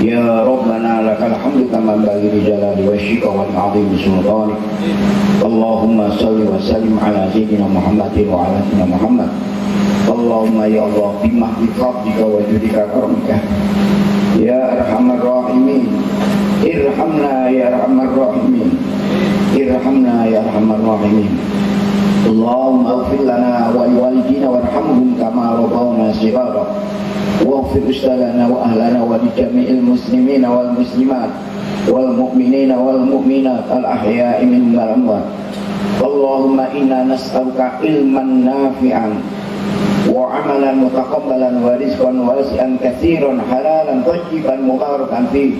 Ya Rabbana lakal hamdu kama bagi li jalali wajhika wa 'azimi sultanik. Allahumma shalli wa sallim ala sayyidina Muhammadin wa ala sayyidina Muhammad. Allahumma ya Allah bimahdi fadlika wa judika karamika. Ya arhamar rahimin. Irhamna ya arhamar rahimin. Irhamna ya arhamar rahimin. Allahumma ighfir lana wa liwalidina warhamna وصغارا واغفر أستاذنا وأهلنا ولجميع المسلمين والمسلمات والمؤمنين والمؤمنات الأحياء منهم والأموات. اللهم إنا نسألك علما نافعا وعملا متقبلا ورزقا واسعا كثيرا حلالا طيبا مباركا فيه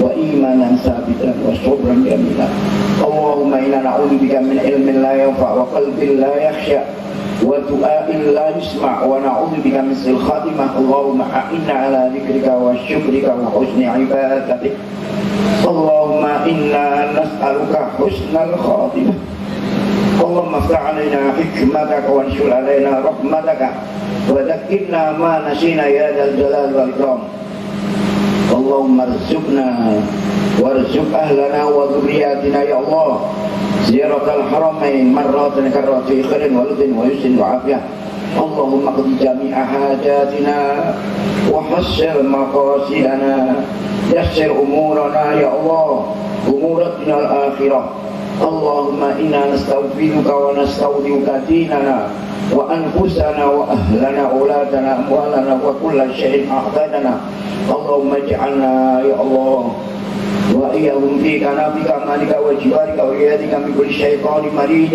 وإيمانا ثابتا وصبرا جميلا. اللهم إنا نعوذ بك من علم لا ينفع وقلب لا يخشع ودعاء لا يسمع ونعوذ بك من سوء الخاتمة. اللهم أعنا على ذكرك وشكرك وحسن عبادتك. اللهم إنا نسألك حسن الخاتمة. اللهم افتح علينا حكمتك وانشر علينا رحمتك وذكرنا ما نسينا يا ذا الجلال والإكرام. اللهم ارزقنا وارزق أهلنا وذرياتنا يا الله زيارة الحرمين مرات كرات في خير ولد ويسر وعافية. اللهم اقض جميع حاجاتنا وحسر مقاصدنا يسر أمورنا يا الله أمورنا الآخرة. اللهم إنا نستغفرك ونستودعك ديننا وأنفسنا وأهلنا أولادنا أموالنا وكل شيء أعطيتنا. اللهم اجعلنا يا الله وإياهم في كنفك مالك وجوارك وإيادك من كل شيطان مريد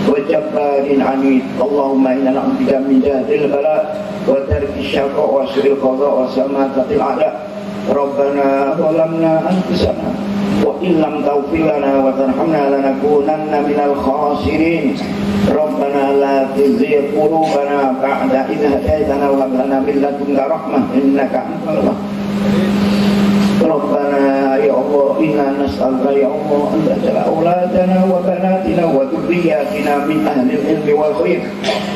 وجبار عنيد. اللهم إنا نعوذ بك من جهد البلاء وترك الشقاء وسوء القضاء وسماتة الأعداء. ربنا ظلمنا أنفسنا وإن لم تغفر لنا وترحمنا لنكونن من الخاسرين. ربنا لا تزغ قلوبنا بعد إذ هديتنا وهب لنا من لدنك رحمة إنك أنت الوهاب. ربنا يا الله إنا نسألك يا الله أن تجعل أولادنا وبناتنا وذرياتنا من أهل العلم والخير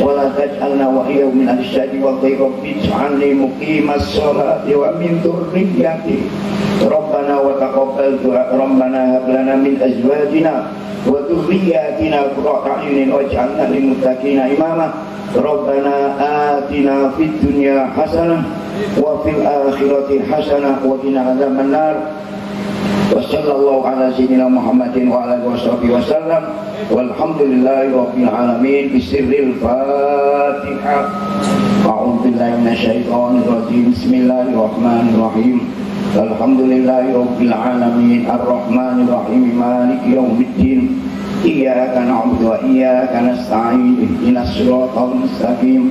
ولا تجعلنا وإياهم من أهل الشر والخير. رب اجعلني مقيم الصلاة ومن ذريتي. ربنا وتقبل دعاء. ربنا هب لنا من أزواجنا وذرياتنا قرة أعين واجعلنا للمتقين إماما. ربنا آتنا في الدنيا حسنة وفي الآخرة حسنة وقنا عذاب النار. وصلى الله على سيدنا محمد وعلى آله وصحبه وسلم والحمد لله رب العالمين بسر الفاتحة. أعوذ بالله من الشيطان الرجيم. بسم الله الرحمن الرحيم. الحمد لله رب العالمين الرحمن الرحيم مالك يوم الدين. إياك نعبد وإياك نستعين اهدنا الصراط المستقيم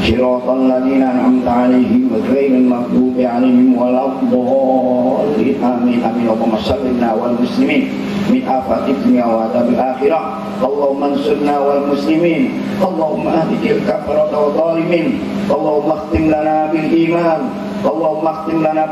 صراط الذين أنعمت عليهم غير المغضوب عليهم ولا الضالين آمين آمين. اللهم صل لنا والمسلمين من آفات الدنيا وعذاب الآخرة. اللهم انصرنا والمسلمين. اللهم اهد الكفرة والظالمين. اللهم اختم لنا بالإيمان. اللهم اختم لنا